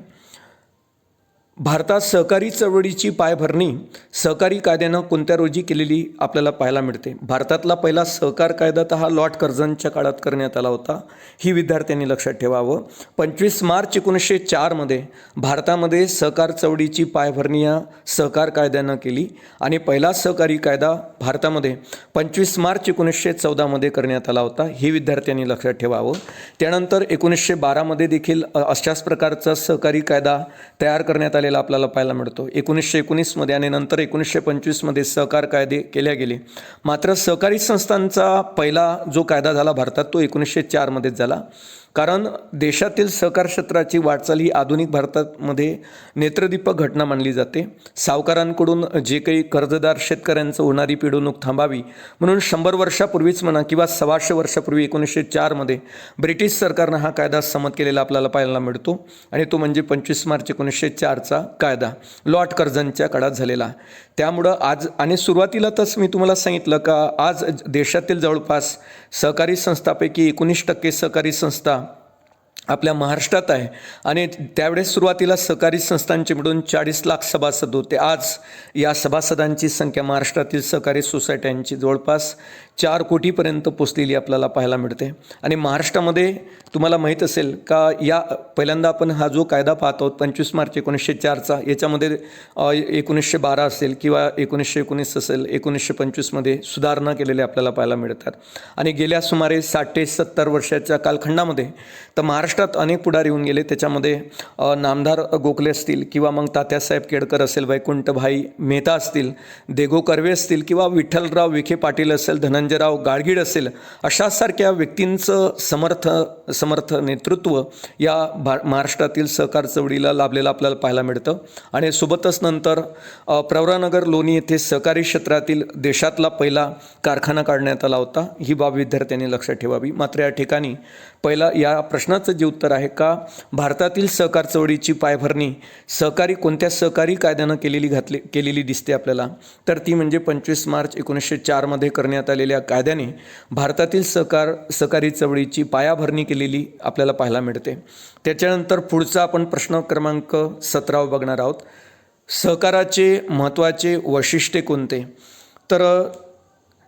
Speaker 1: भारतात सहकारी चळवळीची पायभरणी सहकारी कायद्यानं कोणत्या रोजी केलेली आपल्याला पाहायला मिळते? भारतातला पहिला सहकार कायदा तर हा लॉर्ड कर्झनच्या काळात करण्यात आला होता. ही विद्यार्थ्यांनी लक्षात ठेवावं. 25 मार्च 1904 भारतामध्ये सहकार चळवळीची पायभरणी या सहकार कायद्यानं केली आणि पहिला सहकारी कायदा भारतामध्ये 25 मार्च 1914 करण्यात आला होता. ही विद्यार्थ्यांनी लक्षात ठेवावं. त्यानंतर 1912 देखील अशाच प्रकारचा सहकारी कायदा तयार करण्यात आलेला आपल्याला पाहायला मिळतो. 1919 आणि नंतर 1925 सहकार कायदे केले गेले. मात्र सहकारी संस्थांचा पहिला जो कायदा झाला भारतात तो 1904 झाला. कारण देशातील सहकार क्षेत्राची वाटचाल ही आधुनिक भारतामध्ये नेत्रदीपक घटना मानली जाते. सावकारांकडून जे काही कर्जदार शेतकऱ्यांचं होणारी पिडवणूक थांबावी म्हणून 100 वर्षापूर्वीच म्हणा किंवा 125 वर्षापूर्वी 1904 ब्रिटिश सरकारनं हा कायदा संमत केलेला आपल्याला पाहायला मिळतो आणि तो म्हणजे 25 मार्च 1904 कायदा लॉर्ड कर्झनच्या काळात झालेला. त्यामुळं आज आणि सुरुवातीला तसं मी तुम्हाला सांगितलं का आज देशातील जवळपास सहकारी संस्थापैकी 19% सहकारी संस्था आपल्या महाराष्ट्रात आहे आणि त्यावेळेस सुरुवातीला सहकारी संस्थांचे मिळून 40 लाख सभासद होते. आज या सभासदांची संख्या महाराष्ट्रातील सहकारी सोसायट्यांची जवळपास 4 कोटीपर्यंत पोचलेली आपल्याला पाहायला मिळते. आणि महाराष्ट्रामध्ये तुम्हाला माहीत असेल का या पहिल्यांदा आपण हा जो कायदा पाहतो 25 मार्च 1904 याच्यामध्ये 1912 असेल किंवा 1919 असेल 1925 सुधारणा केलेल्या आपल्याला पाहायला मिळतात. आणि गेल्या सुमारे 60 ते 70 वर्षाच्या कालखंडामध्ये तर महाराष्ट्रात अनेक पुढारी येऊन गेले. त्याच्यामध्ये नामदार गोखले असतील किंवा मग तात्यासाहेब केळकर असेल, वैकुंठभाई मेहता असतील, देगो कर्वे असतील किंवा विठ्ठलराव विखे पाटील असेल, धनंजयराव गाडगीळ असेल, अशासारख्या व्यक्तींचं समर्थ नेतृत्व या महाराष्ट्रातील सहकार चळवळीला लाभलेलं आपल्याला पाहायला मिळतं. आणि सोबतच नंतर प्रवरानगर लोणी येथे सहकारी क्षेत्रातील देशातला पहिला कारखाना काढण्यात आला होता. ही बाब विद्यार्थ्यांनी लक्षात ठेवावी. मात्र या ठिकाणी पहिला या प्रश्नाचं जे उत्तर आहे का भारतातील सहकार चळवळीची पायभरणी कोणत्या सहकारी कायद्यानं केलेली दिसते आपल्याला, तर ती म्हणजे 25 मार्च 1904 करण्यात आलेल्या कायद्याने भारतातील सहकारी चळवळीची पायाभरणी केलेली आपल्याला पाहायला मिळते. त्याच्यानंतर पुढचा आपण प्रश्न क्रमांक 17 बघणार आहोत. सहकाराचे महत्त्वाचे वैशिष्ट्ये कोणते? तर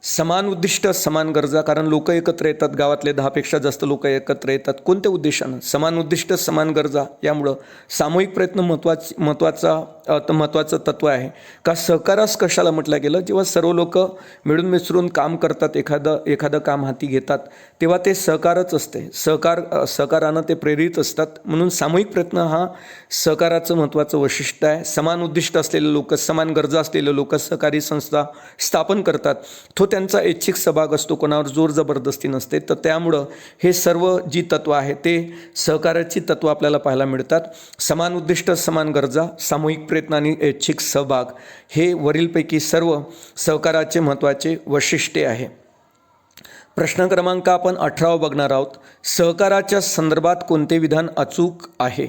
Speaker 1: समान उद्दिष्ट समान गरजा. कारण लोक एकत्र येतात, गावातले 10पेक्षा जास्त लोक एकत्र येतात. कोणत्या उद्देशानं? समान उद्दिष्ट समान गरजा. यामुळं सामूहिक प्रयत्न महत्त्वाचं तत्त्व आहे. का सहकारास कशाला म्हटलं गेलं? जेव्हा सर्व लोक मिळून मिसळून काम करतात, एखादं काम हाती घेतात तेव्हा ते सहकारच असते. सहकारानं ते प्रेरित असतात. म्हणून सामूहिक प्रयत्न हा सहकाराचं महत्त्वाचं वैशिष्ट्य आहे. समान उद्दिष्ट असलेले लोक, समान गरजा असलेले लोक सहकारी संस्था स्थापन करतात. तो त्यांचा ऐच्छिक सहभाग असतो, कोणावर जोर जबरदस्ती नसते. तर त्यामुळं हे सर्व जी तत्व आहे ते सहकाराची तत्व आपल्याला पाहायला मिळतात. समान उद्दिष्ट समान गरजा, सामूहिक प्रयत्न आणि ऐच्छिक सहभाग हे वरीलपैकी सर्व सहकाराचे महत्त्वाचे वैशिष्ट्ये आहे. प्रश्न क्रमांक आपण 18 बघणार आहोत. सहकाराच्या संदर्भात कोणते विधान अचूक आहे?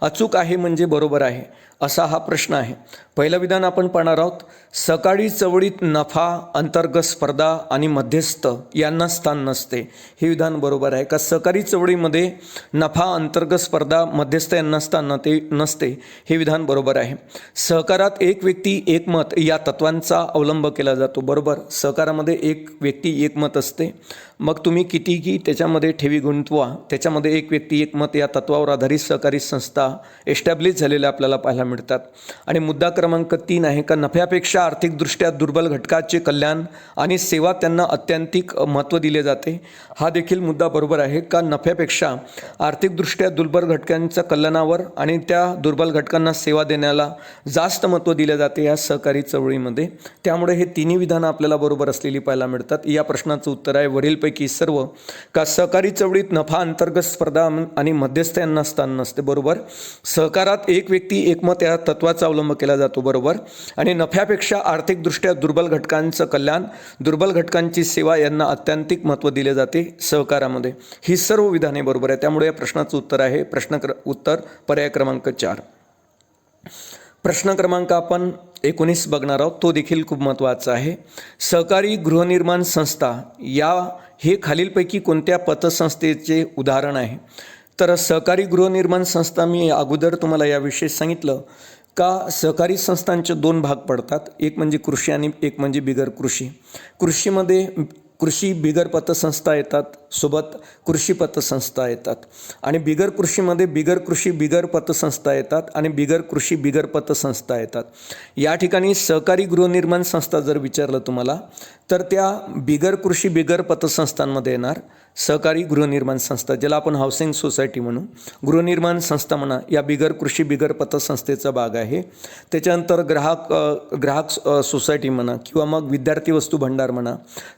Speaker 1: अचूक आहे म्हणजे बरोबर आहे असा हा प्रश्न आहे. पहिलं विधान आपण पाहणार आहोत. सहकारी चळवळीत नफा, अंतर्गत स्पर्धा आणि मध्यस्थ यांना स्थान नसते. हे विधान बरोबर आहे. का सहकारी चळवळीमध्ये नफा, अंतर्गत स्पर्धा, मध्यस्थ यांना स्थान नसते. हे विधान बरोबर आहे. सहकारात एक व्यक्ती एक मत या तत्वांचा अवलंब केला जातो. बरोबर. सहकारामध्ये एक व्यक्ती एक मत असते. मग तुम्ही कितीही त्याच्यामध्ये ठेवी गुंतवा, त्याच्यामध्ये एक व्यक्ती एक मत या तत्वावर आधारित सहकारी संस्था एस्टॅब्लिश झालेल्या आपल्याला पाहायला मिळतात. आणि मुद्दा क्रमांक 3 आहे का नफ्यापेक्षा आर्थिकदृष्ट्या दुर्बल घटकाचे कल्याण आणि सेवा त्यांना अत्यंतिक महत्त्व दिले जाते. हा देखील मुद्दा बरोबर आहे. का नफ्यापेक्षा आर्थिकदृष्ट्या दुर्बल घटकांच्या कल्याणावर आणि त्या दुर्बल घटकांना सेवा देण्याला जास्त महत्त्व दिले जाते या सहकारी चळवळीमध्ये. त्यामुळे हे तिन्ही विधानं आपल्याला बरोबर असलेली पाहायला मिळतात. या प्रश्नाचं उत्तर आहे वरीलपैकी सर्व. का सहकारी चळवळीत नफा, अंतर्गत स्पर्धा आणि मध्यस्थ यांना स्थान नसते. बरोबर. सहकारात एक व्यक्ती एकमत या तत्वाचा अवलंब केला जातो. बरोबर. आणि नफ्यापेक्षा आर्थिकदृष्ट्या दुर्बल घटकांचं कल्याण, दुर्बल घटकांची सेवा यांना अत्यंतिक महत्त्व दिले जाते सहकारामध्ये. ही सर्व विधाने बरोबर आहे. त्यामुळे या प्रश्नाचं उत्तर आहे उत्तर पर्याय क्रमांक 4. प्रश्न क्रमांक आपण 19 बघणार आहोत, तो देखील खूप महत्त्वाचा आहे. सहकारी गृहनिर्माण संस्था हे खालीलपैकी कोणत्या पतसंस्थेचे उदाहरण आहे? तर सहकारी गृहनिर्माण संस्था, मी अगोदर तुम्हाला याविषयी सांगितलं का सहकारी संस्थांचे दोन भाग पडतात, एक म्हणजे कृषी आणि एक म्हणजे बिगर कृषी. कृषीमध्ये कृषी बिगर पतसंस्था येतात, सोबत कृषी पतसंस्था येतात, आणि बिगर कृषीमध्ये बिगर कृषी बिगर पतसंस्था येतात आणि बिगर कृषी बिगर पतसंस्था येतात. या ठिकाणी सहकारी गृहनिर्माण संस्था जर विचारलं तुम्हाला तर त्या बिगर कृषी बिगर पतसंस्थांमध्ये येणार. सहकारी गृहनिर्माण संस्था, ज्याला आपण हाऊसिंग सोसायटी म्हणू, गृहनिर्माण संस्था म्हणा, या बिगर कृषी बिगर पतसंस्थेचा भाग आहे. त्याच्यानंतर ग्राहक सोसायटी म्हणा, किंवा मग विद्यार्थी वस्तू भंडार म्हणा,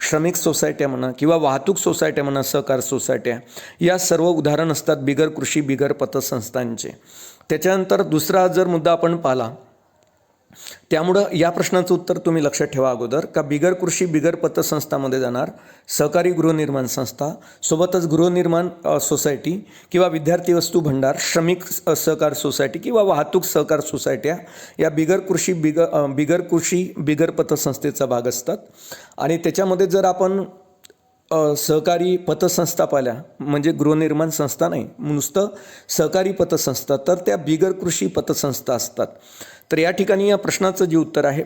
Speaker 1: श्रमिक सोसायट्या म्हणा, किंवा वाहतूक सोसायट्या म्हणा, सहकार सोसायट्या, या सर्व उदाहरण असतात बिगर कृषी बिगर पतसंस्थांचे. त्याच्यानंतर दुसरा जर मुद्दा आपण पाहिला, त्यामुळं या प्रश्नाचं उत्तर तुम्ही लक्षात ठेवा अगोदर, का बिगर कृषी बिगर पतसंस्थामध्ये जाणार सहकारी गृहनिर्माण संस्था, सोबतच गृहनिर्माण सोसायटी किंवा विद्यार्थी वस्तू भंडार, श्रमिक सहकार सोसायटी किंवा वाहतूक सहकार सोसायट्या, या बिगर कृषी बिगर पतसंस्थेचा भाग असतात. आणि त्याच्यामध्ये जर आपण सहकारी पतसंस्था पाहिल्या, म्हणजे गृहनिर्माण संस्था नाही, नुसतं सहकारी पतसंस्था, तर त्या बिगर कृषी पतसंस्था असतात. तर या ठिकाणी या प्रश्नाचं जे उत्तर आहे,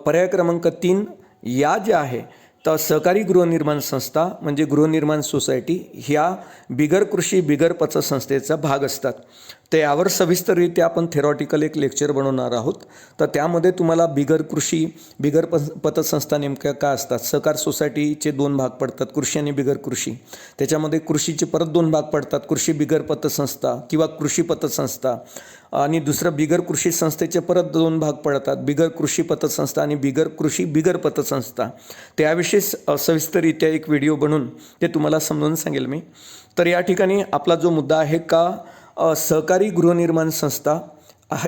Speaker 1: पर्याय क्रमांक 3 या ज्या आहे, तर सहकारी गृहनिर्माण संस्था म्हणजे गृहनिर्माण सोसायटी ह्या बिगर कृषी बिगर पतसंस्थेचा भाग असतात. तर यावर सविस्तररित्या आपण थेरॉटिकल एक लेक्चर बनवणार आहोत. तर त्यामध्ये तुम्हाला बिगर कृषी बिगर पतसंस्था नेमक्या काय असतात, सहकार सोसायटीचे दोन भाग पडतात, कृषी आणि बिगर कृषी. त्याच्यामध्ये कृषीचे परत दोन भाग पडतात, कृषी बिगर पतसंस्था किंवा कृषी पतसंस्था, आणि दुसरं बिगर कृषी संस्थेचे परत दोन भाग पडतात, बिगर कृषी पतसंस्था आणि बिगर कृषी बिगर पतसंस्था. त्याविषयी सविस्तररित्या एक व्हिडिओ बनवून ते तुम्हाला समजून सांगेल मी. तर या ठिकाणी आपला जो मुद्दा आहे का सहकारी गृहनिर्माण संस्था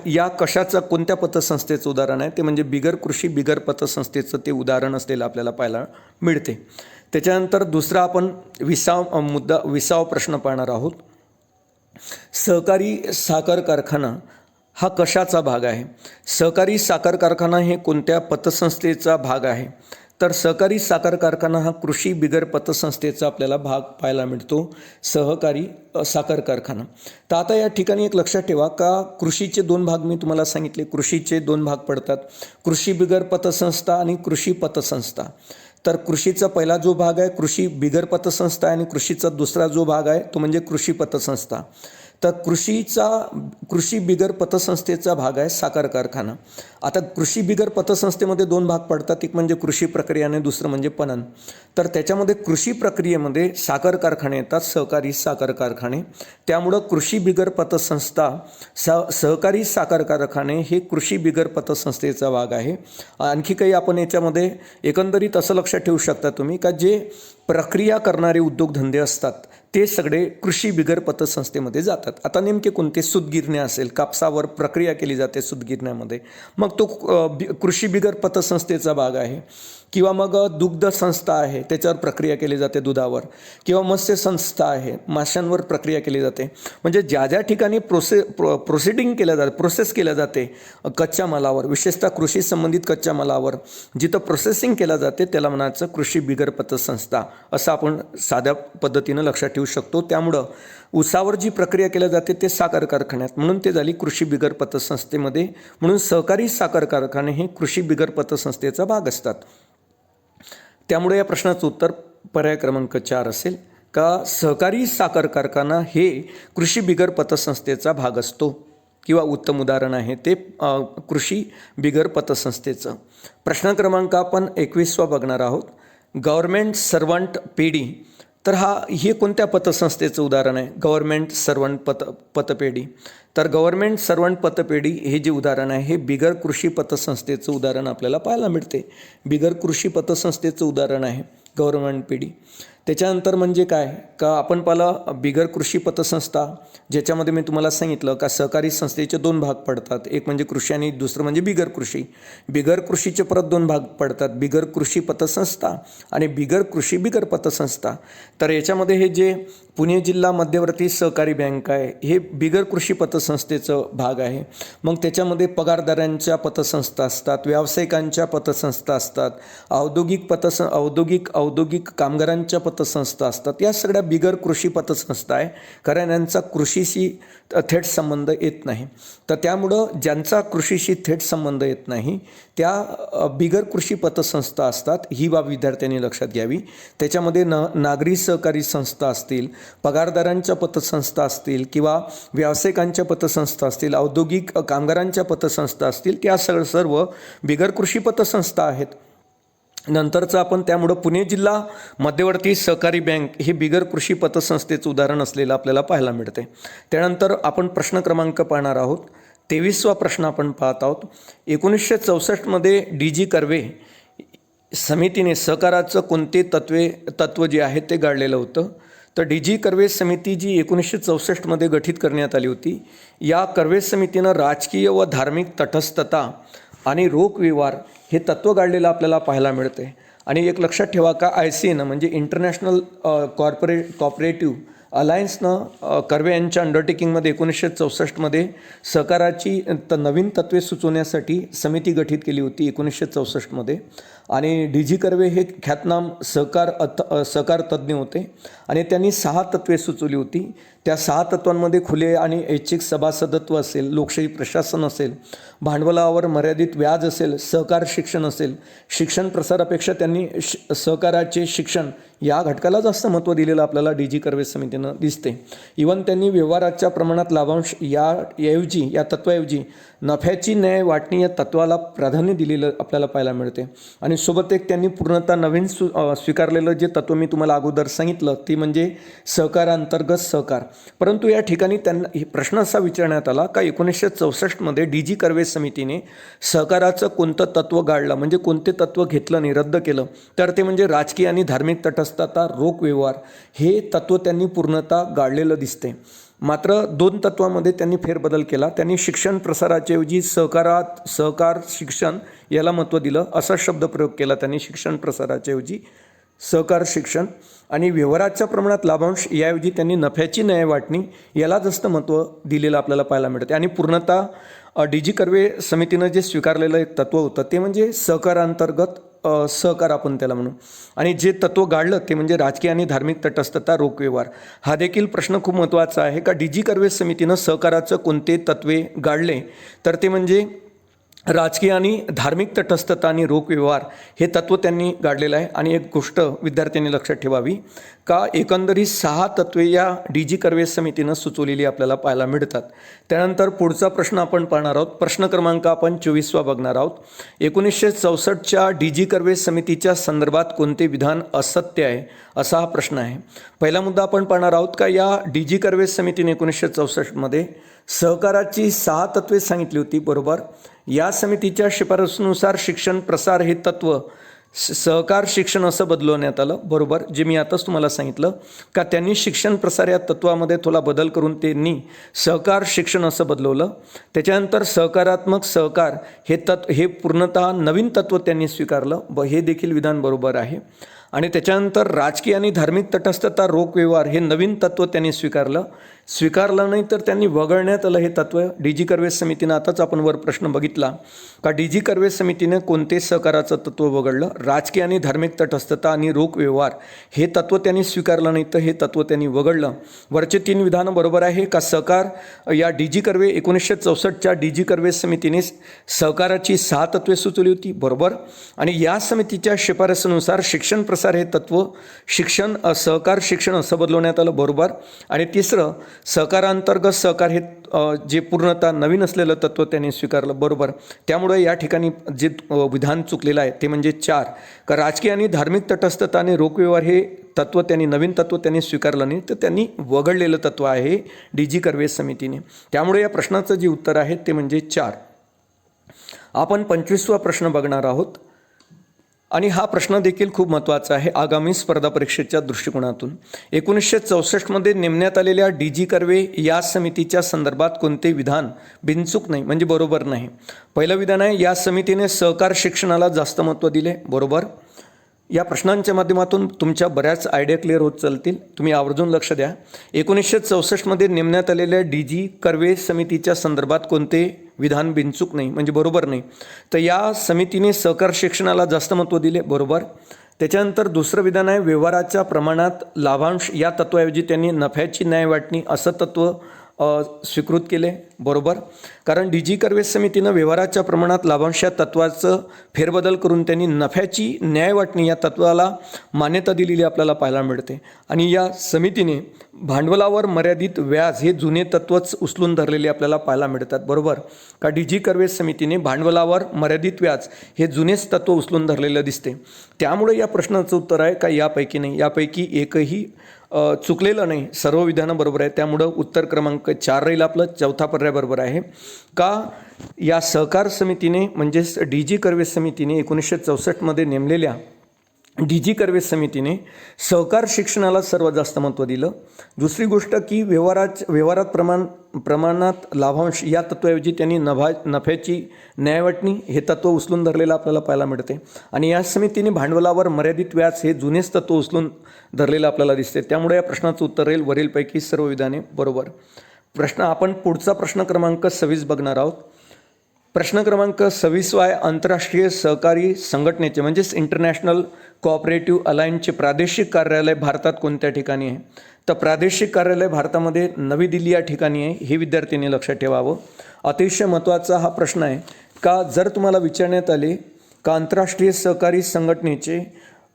Speaker 1: या कशाचं, कोणत्या पतसंस्थेचं उदाहरण आहे, ते म्हणजे बिगर कृषी बिगर पतसंस्थेचं ते उदाहरण असलेलं आपल्याला पाहायला मिळते. त्याच्यानंतर दुसरा आपण 20 प्रश्न पाहणार आहोत. सहकारी साखर कारखाना हा कशाचा भाग आहे? सहकारी साखर कारखाना हे कोणत्या पतसंस्थेचा भाग आहे? तर सहकारी साखर कारखाना हा कृषी बिगर पतसंस्थेचा आपल्याला भाग पाहायला मिळतो, सहकारी साखर कारखाना. तर आता या ठिकाणी एक लक्षात ठेवा का कृषीचे दोन भाग मी तुम्हाला सांगितले, कृषीचे दोन भाग पडतात, कृषी बिगर पतसंस्था आणि कृषी पतसंस्था. तर कृषीचा पहिला जो भाग आहे कृषी बिगर पतसंस्था आणि कृषीचा दुसरा जो भाग आहे तो म्हणजे कृषी पतसंस्था. तर कृषी बिगर पतसंस्थेचा भाग आहे साखर कारखाना. आता कृषी बिगर पतसंस्थेमध्ये दोन भाग पडतात, एक म्हणजे कृषी प्रक्रिया आणि दुसरं म्हणजे पणन. तर त्याच्यामध्ये कृषी प्रक्रियेमध्ये साखर कारखाने येतात, सहकारी साखर कारखाने. त्यामुळं कृषी बिगर पतसंस्था सहकारी साखर कारखाने हे कृषी बिगर पतसंस्थेचा भाग आहे. आणखी काही आपण याच्यामध्ये एकंदरीत असं लक्षात ठेवू शकता तुम्ही का जे प्रक्रिया करणारे उद्योगधंदे असतात ते सगळे कृषी बिगर पतसंस्थेमध्ये जातात. आता नेमके कोणते, सूतगिरण्या असेल, कापसावर प्रक्रिया केली जाते सूतगिरण्यामध्ये, मग तो कृषी बिगर पतसंस्थेचा भाग आहे. किंवा मग दुग्ध संस्था आहे, त्याच्यावर प्रक्रिया केली जाते दुधावर. किंवा मत्स्य संस्था आहे, माशांवर प्रक्रिया केली जाते. म्हणजे ज्या ज्या ठिकाणी प्रोसिडिंग केल्या जाते, प्रोसेस केल्या जाते कच्च्या मालावर, विशेषतः कृषी संबंधित कच्च्या मालावर जिथं प्रोसेसिंग केल्या जाते त्याला म्हणायचं कृषी बिगर पतसंस्था, असं आपण साध्या पद्धतीनं लक्षात ठेवू शकतो. त्यामुळं ऊसावर जी प्रक्रिया केल्या जाते ते साखर कारखान्यात, म्हणून ते झाली कृषी बिगर पतसंस्थेमध्ये. म्हणून सहकारी साखर कारखाने हे कृषी बिगर पतसंस्थेचा भाग असतात. त्यामुळे या प्रश्नाचं उत्तर पर्याय क्रमांक 4 असेल का सहकारी साखर कारखाना हे कृषी बिगर पतसंस्थेचा भाग असतो, किंवा उत्तम उदाहरण आहे ते कृषी बिगर पतसंस्थेचं. प्रश्न क्रमांक आपण 21 बघणार आहोत. गव्हर्मेंट सर्वंट पेढी, तर हे कोणत्या पतसंस्थेचं उदाहरण आहे? गव्हर्मेंट सर्वंट पतपेढी. तर गव्हर्मेंट सर्वंट पतपेढी हे जे उदाहरण आहे हे बिगर कृषी पतसंस्थेचं उदाहरण आपल्याला पाहायला मिळते. बिगर कृषी पतसंस्थेचं उदाहरण आहे गव्हर्मेंट पेढी. त्याच्यानंतर म्हणजे काय का आपण पाहिलं बिगर कृषी पतसंस्था, ज्याच्यामध्ये मी तुम्हाला सांगितलं का सहकारी संस्थेचे दोन भाग पडतात, एक म्हणजे कृषी आणि दुसरं म्हणजे बिगर कृषी. बिगर कृषीचे परत दोन भाग पडतात, बिगर कृषी पतसंस्था आणि बिगर कृषी बिगर पतसंस्था. तर याच्यामध्ये हे जे पुणे जिल्हा मध्यवर्ती सहकारी बँक आहे हे बिगर कृषी पतसंस्थेचं भाग आहे. मग त्याच्यामध्ये पगारदारांच्या पतसंस्था असतात, व्यावसायिकांच्या पतसंस्था असतात, औद्योगिक कामगारांच्या पतसंस्था असतात. या सगळ्या बिगर कृषी पतसंस्था आहे, कारण यांचा कृषीशी थेट संबंध येत नाही. तर त्यामुळं ज्यांचा कृषीशी थेट संबंध येत नाही त्या बिगर कृषी पतसंस्था असतात. ही बाब विद्यार्थ्यांनी लक्षात घ्यावी. त्याच्यामध्ये नागरी सहकारी संस्था असतील, पगारदारांच्या पतसंस्था असतील किंवा व्यावसायिकांच्या पतसंस्था असतील, औद्योगिक कामगारांच्या पतसंस्था असतील, त्या सर्व बिगर कृषी पतसंस्था आहेत. नंतरचं आपण त्यामुळं पुणे जिल्हा मध्यवर्ती सहकारी बँक हे बिगर कृषी पतसंस्थेचं उदाहरण असलेलं आपल्याला पाहायला मिळते. त्यानंतर आपण प्रश्न क्रमांक पाहणार आहोत. 23वा प्रश्न आपण पाहत आहोत. 1964मध्ये DG कर्वे समितीने सहकाराचं कोणते तत्व जे आहे ते गाडलेलं होतं. तर DG कर्वे समिती जी 1964मध्ये गठीत करण्यात आली होती, या कर्वे समितीनं राजकीय व धार्मिक तटस्थता आणि रोख व्यवहार हे तत्त्व गाडलेलं आपल्याला पाहायला मिळते. आणि एक लक्षात ठेवा का ICAनं म्हणजे इंटरनॅशनल कॉपरेटिव्ह अलायन्सनं कर्वे यांच्या अंडरटेकिंगमध्ये 1964मध्ये सहकाराची नवीन तत्त्वे सुचवण्यासाठी समिती गठीत केली होती 1964मध्ये. आणि DG कर्वे हे ख्यातनाम सहकार तज्ज्ञ होते आणि त्यांनी 6 तत्त्वे सुचवली होती. त्या 6 तत्वांमध्ये खुले आणि ऐच्छिक सभासदत्व असेल, लोकशाही प्रशासन असेल, भांडवलावर मर्यादित व्याज असेल, सहकार शिक्षण असेल. शिक्षण प्रसारापेक्षा त्यांनी सहकाराचे शिक्षण या घटकाला जास्त महत्त्व दिलेलं आपल्याला DG कर्वे समितीनं दिसते. इवन त्यांनी व्यवहाराच्या प्रमाणात लाभांश या तत्वाऐवजी नफ्याची न्याय वाटणी या तत्वाला प्राधान्य दिलेलं आपल्याला पाहायला मिळते. आणि सोबत एक त्यांनी पूर्णतः नवीन स्वीकारलेलं जे तत्व मी तुम्हाला अगोदर सांगितलं ती म्हणजे सहकारांतर्गत सहकार. परंतु या ठिकाणी त्यांना प्रश्न असा विचारण्यात आला का 1964मध्ये DG कर्वे समितीने सहकाराचं कोणतं तत्व गाडलं, म्हणजे कोणते तत्व घेतलं नाही, रद्द केलं. तर ते म्हणजे राजकीय आणि धार्मिक तटस्थता, रोख व्यवहार हे तत्व त्यांनी पूर्णतः गाडलेलं दिसते. मात्र 2 तत्वामध्ये त्यांनी फेरबदल केला. त्यांनी शिक्षण प्रसाराच्याऐवजी सहकार शिक्षण याला महत्त्व दिलं, असा शब्दप्रयोग केला त्यांनी. शिक्षण प्रसाराच्याऐवजी सहकार शिक्षण आणि व्यवहाराच्या प्रमाणात लाभांश याऐवजी त्यांनी नफ्याची न्याय वाटणी याला जास्त महत्त्व दिलेलं आपल्याला पाहायला मिळते. आणि पूर्णतः DG कर्वे समितीनं जे स्वीकारलेलं एक तत्व होतं ते म्हणजे सहकारांतर्गत सहकार आपण त्याला म्हणू. आणि जे तत्व गाडलं ते म्हणजे राजकीय आणि धार्मिक तटस्थता, रोख व्यवहार. हा देखील प्रश्न खूप महत्त्वाचा आहे का DG कर्वे समितीनं सहकाराचं कोणते तत्वे गाडले, तर ते म्हणजे राजकीय आणि धार्मिक तटस्थता आणि रोख व्यवहार हे तत्व त्यांनी गाडलेलं आहे. आणि एक गोष्ट विद्यार्थ्यांनी लक्षात ठेवावी का एकंदरीत 6 तत्वे या DG कर्वे समितीनं सुचवलेली आपल्याला पाहायला मिळतात. त्यानंतर पुढचा प्रश्न आपण पाहणार आहोत. प्रश्न क्रमांक आपण 24वा बघणार आहोत. 1964च्या DG कर्वे समितीच्या संदर्भात कोणते विधान असत्य आहे, असा हा प्रश्न आहे. पहिला मुद्दा आपण पाहणार आहोत का या DG कर्वे समितीने 1964मध्ये सहकाराची 6 तत्वे सांगितली होती, बरोबर. या समितीच्या शिफारसीनुसार शिक्षण प्रसार हे तत्व सहकार शिक्षण असं बदलवण्यात आलं, बरोबर. जे मी आताच तुम्हाला सांगितलं का त्यांनी शिक्षण प्रसार या तत्वामध्ये थोडा बदल करून त्यांनी सहकार शिक्षण असं बदलवलं. त्याच्यानंतर सकारात्मक सहकार हे पूर्णतः नवीन तत्व त्यांनी स्वीकारलं, हे देखील विधान बरोबर आहे. आणि त्याच्यानंतर राजकीय आणि धार्मिक तटस्थता, रोख व्यवहार हे नवीन तत्व त्यांनी स्वीकारलं नाही तर त्यांनी वगळण्यात आलं हे तत्व. DG कर्वे समितीनं आताच आपण वर प्रश्न बघितला का DG कर्वे समितीने कोणते सहकाराचं तत्व वगळलं, राजकीय आणि धार्मिक तटस्थता आणि रोख व्यवहार हे तत्व त्यांनी स्वीकारलं नाही तर हे तत्व त्यांनी वगळलं. वरचे 3 विधानं बरोबर आहे का सहकार या DG कर्वे 1964च्या DG कर्वे समितीने सहकाराची 6 तत्वे सुचवली होती, बरोबर. आणि या समितीच्या शिफारसीनुसार शिक्षण प्रसार हे तत्व सहकार शिक्षण असं बदलवण्यात आलं, बरोबर. आणि तिसरं सहकारांतर्गत सहकार हे जे पूर्णतः नवीन असलेलं तत्व त्यांनी स्वीकारलं, बरोबर. त्यामुळे या ठिकाणी जे विधान चुकलेलं आहे ते म्हणजे 4 का राजकीय आणि धार्मिक तटस्थता आणि रोख व्यवहार हे तत्व नवीन तत्व त्यांनी स्वीकारलं नाही तर त्यांनी वगळलेलं तत्व आहे DG कर्वे समितीने. त्यामुळे या प्रश्नाचं जे उत्तर आहे ते म्हणजे 4. आपण 25वा प्रश्न बघणार आहोत. आणि हा प्रश्न देखील खूप महत्त्वाचा आहे आगामी स्पर्धा परीक्षेच्या दृष्टिकोनातून. 1964मध्ये नेमण्यात आलेल्या डी जी कर्वे या समितीच्या संदर्भात कोणते विधान बिनचूक नाही म्हणजे बरोबर नाही. पहिलं विधान आहे, या समितीने सहकार शिक्षणाला जास्त महत्त्व दिले, बरोबर. या प्रश्नांच्या माध्यमातून तुमच्या बऱ्याच आयडिया क्लिअर होत चालतील, तुम्ही आवर्जून लक्ष द्या. 1964मध्ये नेमण्यात आलेल्या डी जी कर्वे समितीच्या संदर्भात कोणते विधान बिनचूक नाही म्हणजे बरोबर नाही. तर या समितीने सहकार शिक्षणाला जास्त महत्त्व दिले, बरोबर. त्याच्यानंतर दुसरं विधान आहे, व्यवहाराच्या प्रमाणात लाभांश या तत्वाऐवजी त्यांनी नफ्याची न्याय वाटणी असं तत्त्व स्वीकृत केले, बरोबर. कारण डी जी कर्वे समितीनं व्यवहाराच्या प्रमाणात लाभांश या तत्वाचं फेरबदल करून त्यांनी नफ्याची न्याय वाटणी या तत्वाला मान्यता दिलेली आपल्याला पाहायला मिळते. आणि या समितीने भांडवलावर मर्यादित व्याज हे जुने तत्वच उचलून धरलेले आपल्याला पाहायला मिळतात, बरोबर. का डी जी कर्वे समितीने भांडवलावर मर्यादित व्याज हे जुनेच तत्व उचलून धरलेलं दिसते. त्यामुळे या प्रश्नाचं उत्तर आहे का यापैकी नाही, यापैकी एकही चुकलेलं नाही, सर्व विधानं बरोबर आहे. त्यामुळं उत्तर क्रमांक 4 राहील आपलं, चौथा पर्याय बरोबर आहे. का या सहकार समितीने म्हणजेच डी जी कर्वे समितीने 1964मध्ये नेमलेल्या डी जी कर्वे समितीने सहकार शिक्षणाला सर्वात जास्त महत्त्व दिलं. दुसरी गोष्ट की व्यवहारात प्रमाणात लाभांश या तत्वाऐवजी त्यांनी नफ्याची न्यायवाटणी हे तत्व उचलून धरलेलं आपल्याला पाहायला मिळते. आणि या समितीने भांडवलावर मर्यादित व्याज हे जुनेच तत्व उचलून धरलेलं आपल्याला दिसते. त्यामुळे या प्रश्नाचं उत्तर राहील वरीलपैकी सर्व विधाने बरोबर. आपण पुढचा प्रश्न क्रमांक 26 बघणार आहोत. प्रश्न क्रमांक 26 आहे, आंतरराष्ट्रीय सहकारी संघटनेचे म्हणजेच इंटरनॅशनल कोऑपरेटिव्ह अलायन्सचे प्रादेशिक कार्यालय भारतात कोणत्या ठिकाणी आहे. तर प्रादेशिक कार्यालय भारतामध्ये नवी दिल्ली या ठिकाणी आहे, हे विद्यार्थ्यांनी लक्षात ठेवावं. अतिशय महत्त्वाचा हा प्रश्न आहे. का जर तुम्हाला विचारण्यात आले का आंतरराष्ट्रीय सहकारी संघटनेचे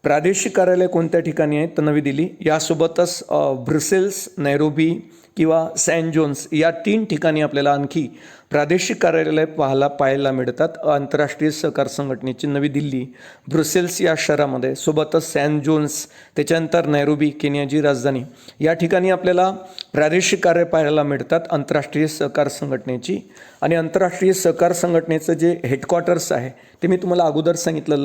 Speaker 1: प्रादेशिक कार्यालय कोणत्या ठिकाणी आहे, तर नवी दिल्ली. यासोबतच ब्रुसेल्स, नैरोबी किंवा सॅन जोन्स या 3 ठिकाणी आपल्याला आणखी प्रादेशिक कार्यालय पाहायला मिळतात. आंतरराष्ट्रीय सहकार संघटनेची नवी दिल्ली, ब्रुसेल्स या शहरामध्ये, सोबतच सॅन जोन्स, त्याच्यानंतर नैरोबी केनियाची राजधानी या ठिकाणी आपल्याला प्रादेशिक कार्य पाहायला मिळतात आंतरराष्ट्रीय सहकार संघटनेची. आणि आंतरराष्ट्रीय सहकार संघटनेचं जे हेडक्वार्टर्स आहे ते मी तुम्हाला अगोदर सांगितलं,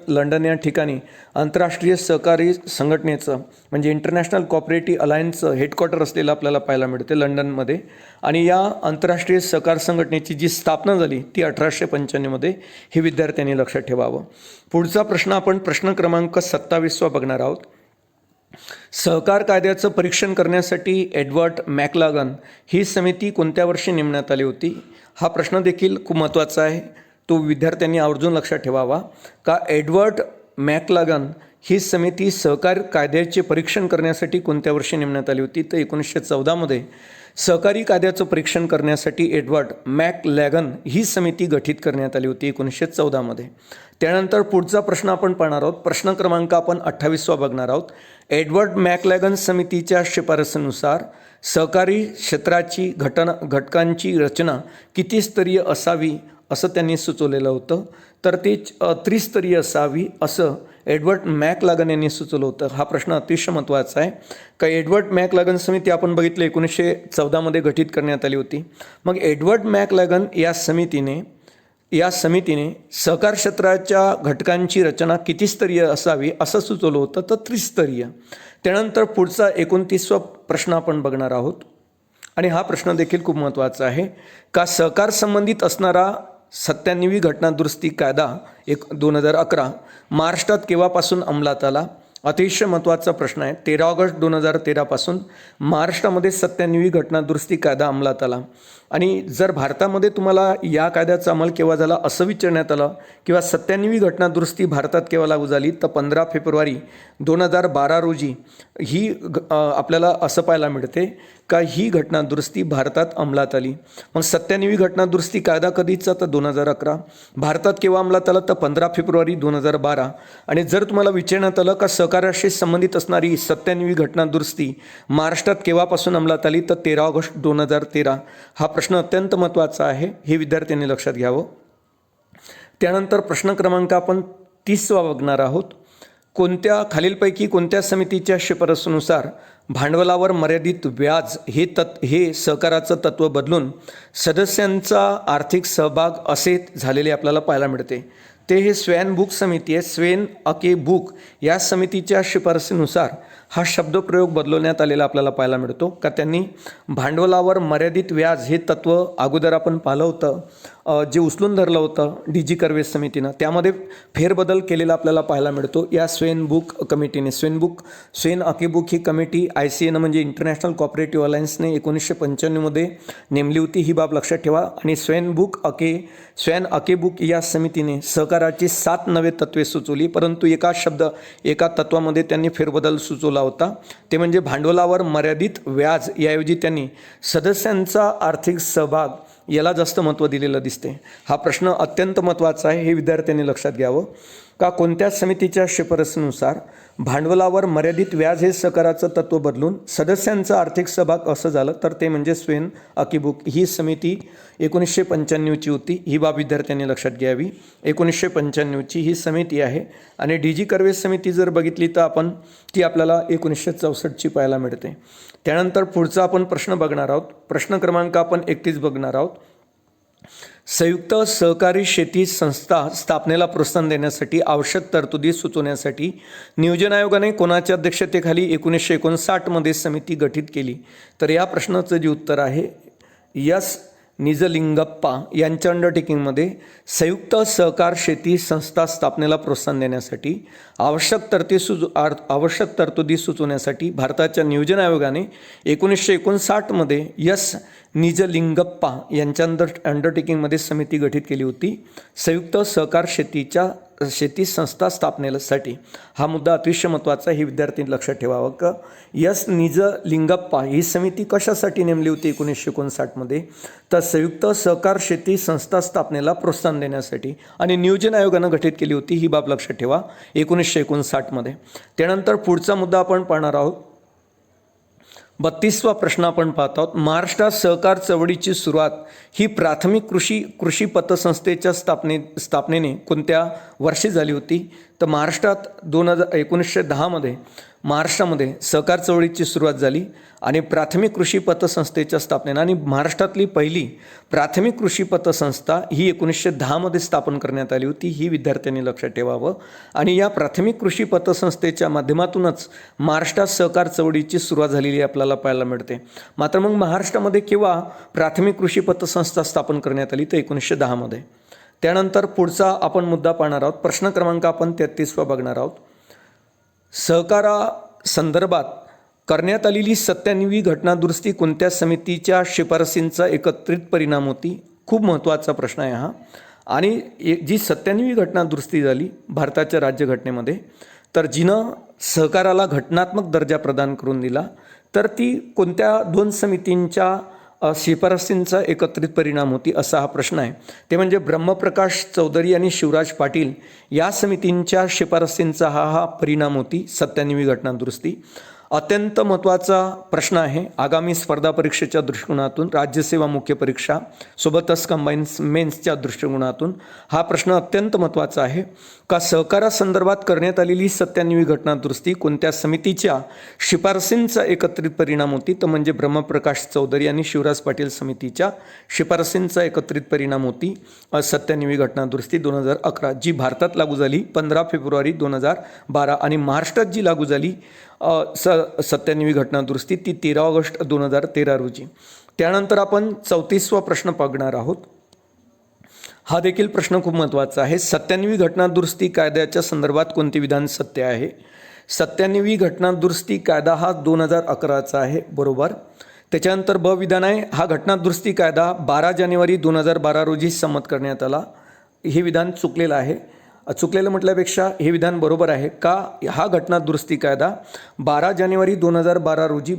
Speaker 1: लंडन या ठिकाणी आंतरराष्ट्रीय सहकारी संघटनेचं म्हणजे इंटरनॅशनल कोऑपरेटिव्ह अलायन्सचं हेडक्वार्टर असलेलं आपल्याला पाहायला मिळते लंडनमध्ये. आणि या आंतरराष्ट्रीय सहकार संघटनेची जी स्थापना झाली ती 1895मध्ये, हे विद्यार्थ्यांनी लक्षात ठेवावं. पुढचा प्रश्न आपण प्रश्न क्रमांक 27 बघणार आहोत. सहकार कायद्याचं परीक्षण करण्यासाठी एडवर्ड मॅकलागन ही समिती कोणत्या वर्षी नेमण्यात आली होती. हा प्रश्न देखील खूप महत्त्वाचा आहे, तो विद्यार्थ्यांनी आवर्जून लक्षात ठेवावा. का एडवर्ड मॅकलागन ही समिती सहकार कायद्याचे परीक्षण करण्यासाठी कोणत्या वर्षी नेमण्यात आली होती, तर 1914मध्ये सहकारी कायद्याचं परीक्षण करण्यासाठी एडवर्ड मॅकलॅगन ही समिती गठीत करण्यात आली होती 1914मध्ये. त्यानंतर पुढचा प्रश्न आपण पाहणार आहोत. प्रश्न क्रमांक आपण 28 बघणार आहोत. एडवर्ड मॅकलॅगन समितीच्या शिफारसीनुसार सहकारी क्षेत्राची घटकांची रचना किती स्तरीय असावी असं त्यांनी सुचवलेलं होतं. तर ते त्रिस्तरीय असावी असं एडवर्ड मॅकलॅगन यांनी सुचवलं होतं. हा प्रश्न अतिशय महत्त्वाचा आहे. का एडवर्ड मॅकलॅगन समिती आपण बघितलं 1914मध्ये गठीत करण्यात आली होती. मग एडवर्ड मॅकलॅगन या समितीने सहकार क्षेत्राच्या घटकांची रचना किती स्तरीय असावी असं सुचवलं होतं, तर त्रिस्तरीय. त्यानंतर पुढचा 29वा प्रश्न आपण बघणार आहोत. आणि हा प्रश्न देखील खूप महत्त्वाचा आहे. का सहकार संबंधित असणारा 97वी घटना दुरुस्ती कायदा 2011 महाराष्ट्रात केव्हापासून अंमलात आला. अतिशय महत्त्वाचा प्रश्न आहे. 13 ऑगस्ट 2013 पासून महाराष्ट्रामध्ये 97वी घटना दुरुस्ती कायदा अंमलात आला. आणि जर भारतामध्ये तुम्हाला या कायद्याचा अंमल केव्हा झाला असं विचारण्यात आलं किंवा 97वी घटना दुरुस्ती भारतात केव्हा लागू झाली, तर 15 फेब्रुवारी 2012 रोजी ही आपल्याला असं पाहायला मिळते का ही घटना दुरुस्ती भारतात अंमलात आली. मग 97वी घटना दुरुस्ती कायदा कधीचा, तर 2011. भारतात केव्हा अंमलात आला, तर 15 फेब्रुवारी 2012. आणि जर तुम्हाला विचारण्यात आलं का सहकार्याशी संबंधित असणारी 97वी घटना दुरुस्ती महाराष्ट्रात केव्हापासून अंमलात आली, तर 13 ऑगस्ट 2013. हा प्रश्न अत्यंत महत्त्वाचा आहे, हे विद्यार्थ्यांनी लक्षात घ्यावं. त्यानंतर प्रश्न क्रमांक आपण 30 बघणार आहोत. खालीलपैकी कोणत्या समितीच्या शिफारसीनुसार भांडवलावर मर्यादित व्याज हे सहकाराचं तत्त्व बदलून सदस्यांचा आर्थिक सहभाग असे झालेले आपल्याला पाहायला मिळते. ते हे स्वेन बुक समिती आहे. स्वेन अके बुक या समितीच्या शिफारसीनुसार हा शब्दप्रयोग बदलवण्यात आलेला आपल्याला पाहायला मिळतो. का त्यांनी भांडवलावर मर्यादित व्याज हे तत्त्व अगोदर आपण पाहिलं होतं, जे उचलून धरलं होतं DG कर्वे समितीनं, त्यामध्ये फेरबदल केलेला आपल्याला पाहायला मिळतो या स्वेन बुक कमिटीने. स्वेन अके बुक ही कमिटी ICAनं म्हणजे इंटरनॅशनल कॉपरेटिव्ह अलायन्सने 1995मध्ये नेमली होती, ही बाब लक्षात ठेवा. आणि स्वेन अके बुक या समितीने सहकाराची 7 नवे तत्त्वे सुचवली, परंतु एका तत्वामध्ये त्यांनी फेरबदल सुचवला होता. ते म्हणजे भांडवलावर मर्यादित व्याज याऐवजी त्यांनी सदस्यांचा आर्थिक सहभाग याला जास्त महत्त्व दिलेलं दिसते. हा प्रश्न अत्यंत महत्त्वाचा आहे, हे विद्यार्थ्यांनी लक्षात घ्यावं. का कोणत्या समितीच्या शिफारसीनुसार भांडवलावर मर्यादित व्याज हे सहकाराचं तत्त्व बदलून सदस्यांचा आर्थिक सहभाग असं झालं, तर ते म्हणजे स्वेन अके बुक ही समिती 1995ची होती. ही बाब विद्यार्थ्यांनी लक्षात घ्यावी. 1995ची ही समिती आहे. आणि DG कर्वे समिती जर बघितली तर ती आपल्याला 1964ची पाहायला मिळते. त्यानंतर पुढचा आपण प्रश्न बघणार आहोत. प्रश्न क्रमांक आपण 31 बघणार आहोत. संयुक्त सहकारी शेती संस्था स्थापनेला प्रोत्साहन देण्यासाठी आवश्यक तरतुदी सुचवण्यासाठी नियोजन आयोगाने कोणाच्या अध्यक्षतेखाली 1959मध्ये समिती गठीत केली? तर या प्रश्नाचं जे उत्तर आहे एस निजलिंगप्पा यांच्या अंडरटेकिंगमध्ये संयुक्त सहकार शेती संस्था स्थापनेला प्रोत्साहन देण्यासाठी आवश्यक तरतुदी सुचवण्यासाठी भारताच्या नियोजन आयोगाने 1959मध्ये एस निजलिंगप्पा यांच्या अंडरटेकिंगमध्ये समिती गठीत केली होती संयुक्त सहकार शेती संस्था स्थापनेसाठी. हा मुद्दा अतिशय महत्त्वाचा आहे, हे विद्यार्थ्यांनी लक्षात ठेवावं. का एस निजलिंगप्पा ही समिती कशासाठी नेमली होती 1959मध्ये? तर संयुक्त सहकार शेती संस्था स्थापनेला प्रोत्साहन देण्यासाठी, आणि नियोजन आयोगानं गठीत केली होती, ही बाब लक्षात ठेवा 1959मध्ये. त्यानंतर पुढचा मुद्दा आपण पाहणार आहोत. 32वा प्रश्न आपण पाहत आहोत. महाराष्ट्रात सहकार चळवळीची सुरुवात ही प्राथमिक कृषी पतसंस्थेच्या स्थापनेने कोणत्या वर्षी झाली होती? तर महाराष्ट्रात 1910मध्ये महाराष्ट्रामध्ये सहकार चळवळीची सुरुवात झाली आणि प्राथमिक कृषी पतसंस्थेच्या स्थापनेने. आणि महाराष्ट्रातली पहिली प्राथमिक कृषी पतसंस्था ही 1910मध्ये स्थापन करण्यात आली होती, ही विद्यार्थ्यांनी लक्षात ठेवावं. आणि या प्राथमिक कृषी पतसंस्थेच्या माध्यमातूनच महाराष्ट्रात सहकार चळवळीची सुरुवात झालेली आपल्याला पाहायला मिळते. मात्र मग महाराष्ट्रामध्ये केव्हा प्राथमिक कृषी पतसंस्था स्थापन करण्यात आली? तर 1910मध्ये. त्यानंतर पुढचा आपण मुद्दा पाहणार आहोत. प्रश्न क्रमांक आपण 33वा बघणार आहोत. सहकारा संदर्भात करण्यात आलेली 97वी घटनादुरुस्ती कोणत्या समितीच्या शिफारसींचा एकत्रित परिणाम होती? खूप महत्त्वाचा प्रश्न आहे हा. आणि जी 97वी घटनादुरुस्ती झाली भारताच्या राज्यघटनेमध्ये, तर जिनं सहकाराला घटनात्मक दर्जा प्रदान करून दिला, तर ती कोणत्या 2 समितींच्या शिफारसींचा एकत्रित परिणाम होती, असा हा प्रश्न आहे. ते म्हणजे ब्रह्मप्रकाश चौधरी आणि शिवराज पाटील या समितींच्या शिफारसींचा हा परिणाम होती 97वी घटनादुरुस्ती. अत्यंत महत्त्वाचा प्रश्न आहे आगामी स्पर्धा परीक्षेच्या दृष्टिकोनातून, राज्यसेवा मुख्य परीक्षा सोबतच कंबाईन मेन्सच्या दृष्टिकोनातून हा प्रश्न अत्यंत महत्त्वाचा आहे. का सहकारासंदर्भात करण्यात आलेली 97वी घटनादुरुस्ती कोणत्या समितीच्या शिफारसींचा एकत्रित परिणाम होती? तर म्हणजे ब्रह्मप्रकाश चौधरी आणि शिवराज पाटील समितीच्या शिफारसींचा एकत्रित परिणाम होती 97वी घटनादुरुस्ती 2011, जी भारतात लागू झाली 15 फेब्रुवारी 2012 आणि महाराष्ट्रात जी लागू झाली 97वी घटनादुरुस्ती ती 13 ऑगस्ट 2013 रोजी. त्यानंतर आपण 34वा प्रश्न बघणार आहोत. हा देखील प्रश्न खूप महत्त्वाचा आहे. 97वी घटनादुरुस्ती कायद्याच्या संदर्भात कोणते विधान सत्य आहे? 97वी घटनादुरुस्ती कायदा हा 2011चा आहे, बरोबर. त्याच्यानंतर ब विधान आहे, हा घटनादुरुस्ती कायदा 12 जानेवारी 2012 रोजी संमत करण्यात आला. हे विधान चुकलेलं आहे. चुकलेलं म्हटल्यापेक्षा हे विधान बरोबर आहे. का हा घटनादुरुस्ती कायदा 12 जानेवारी 2012 रोजी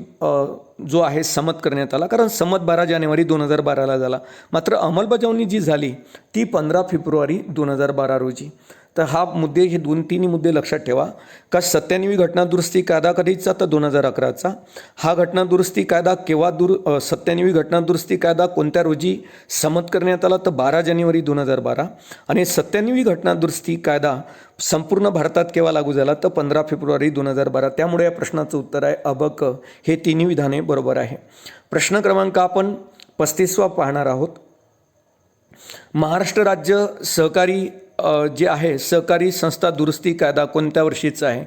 Speaker 1: जो आहे संमत करण्यात आला, कारण संमत 12 जानेवारी 2012ला झाला, मात्र अंमलबजावणी जी झाली ती 15 फेब्रुवारी 2012 रोजी. तर हा मुद्दे, हे 2-3 मुद्दे लक्षात ठेवा. का 97वी घटनादुरुस्ती कायदा कधीचा? तर 2011चा. हा घटनादुरुस्ती कायदा केव्हा 97वी घटनादुरुस्ती कायदा कोणत्या रोजी संमत करण्यात आला? तर 12 जानेवारी 2012. आणि 97वी घटनादुरुस्ती कायदा संपूर्ण भारतात केव्हा लागू झाला? तर 15 फेब्रुवारी 2012. त्यामुळे या प्रश्नाचं उत्तर आहे अबक. हे तिन्ही विधाने बरोबर आहे. प्रश्न क्रमांक आपण 35वा पाहणार आहोत. महाराष्ट्र राज्य सहकारी जे आहे सहकारी संस्था दुरुस्ती कायदा कोणत्या वर्षीचा आहे,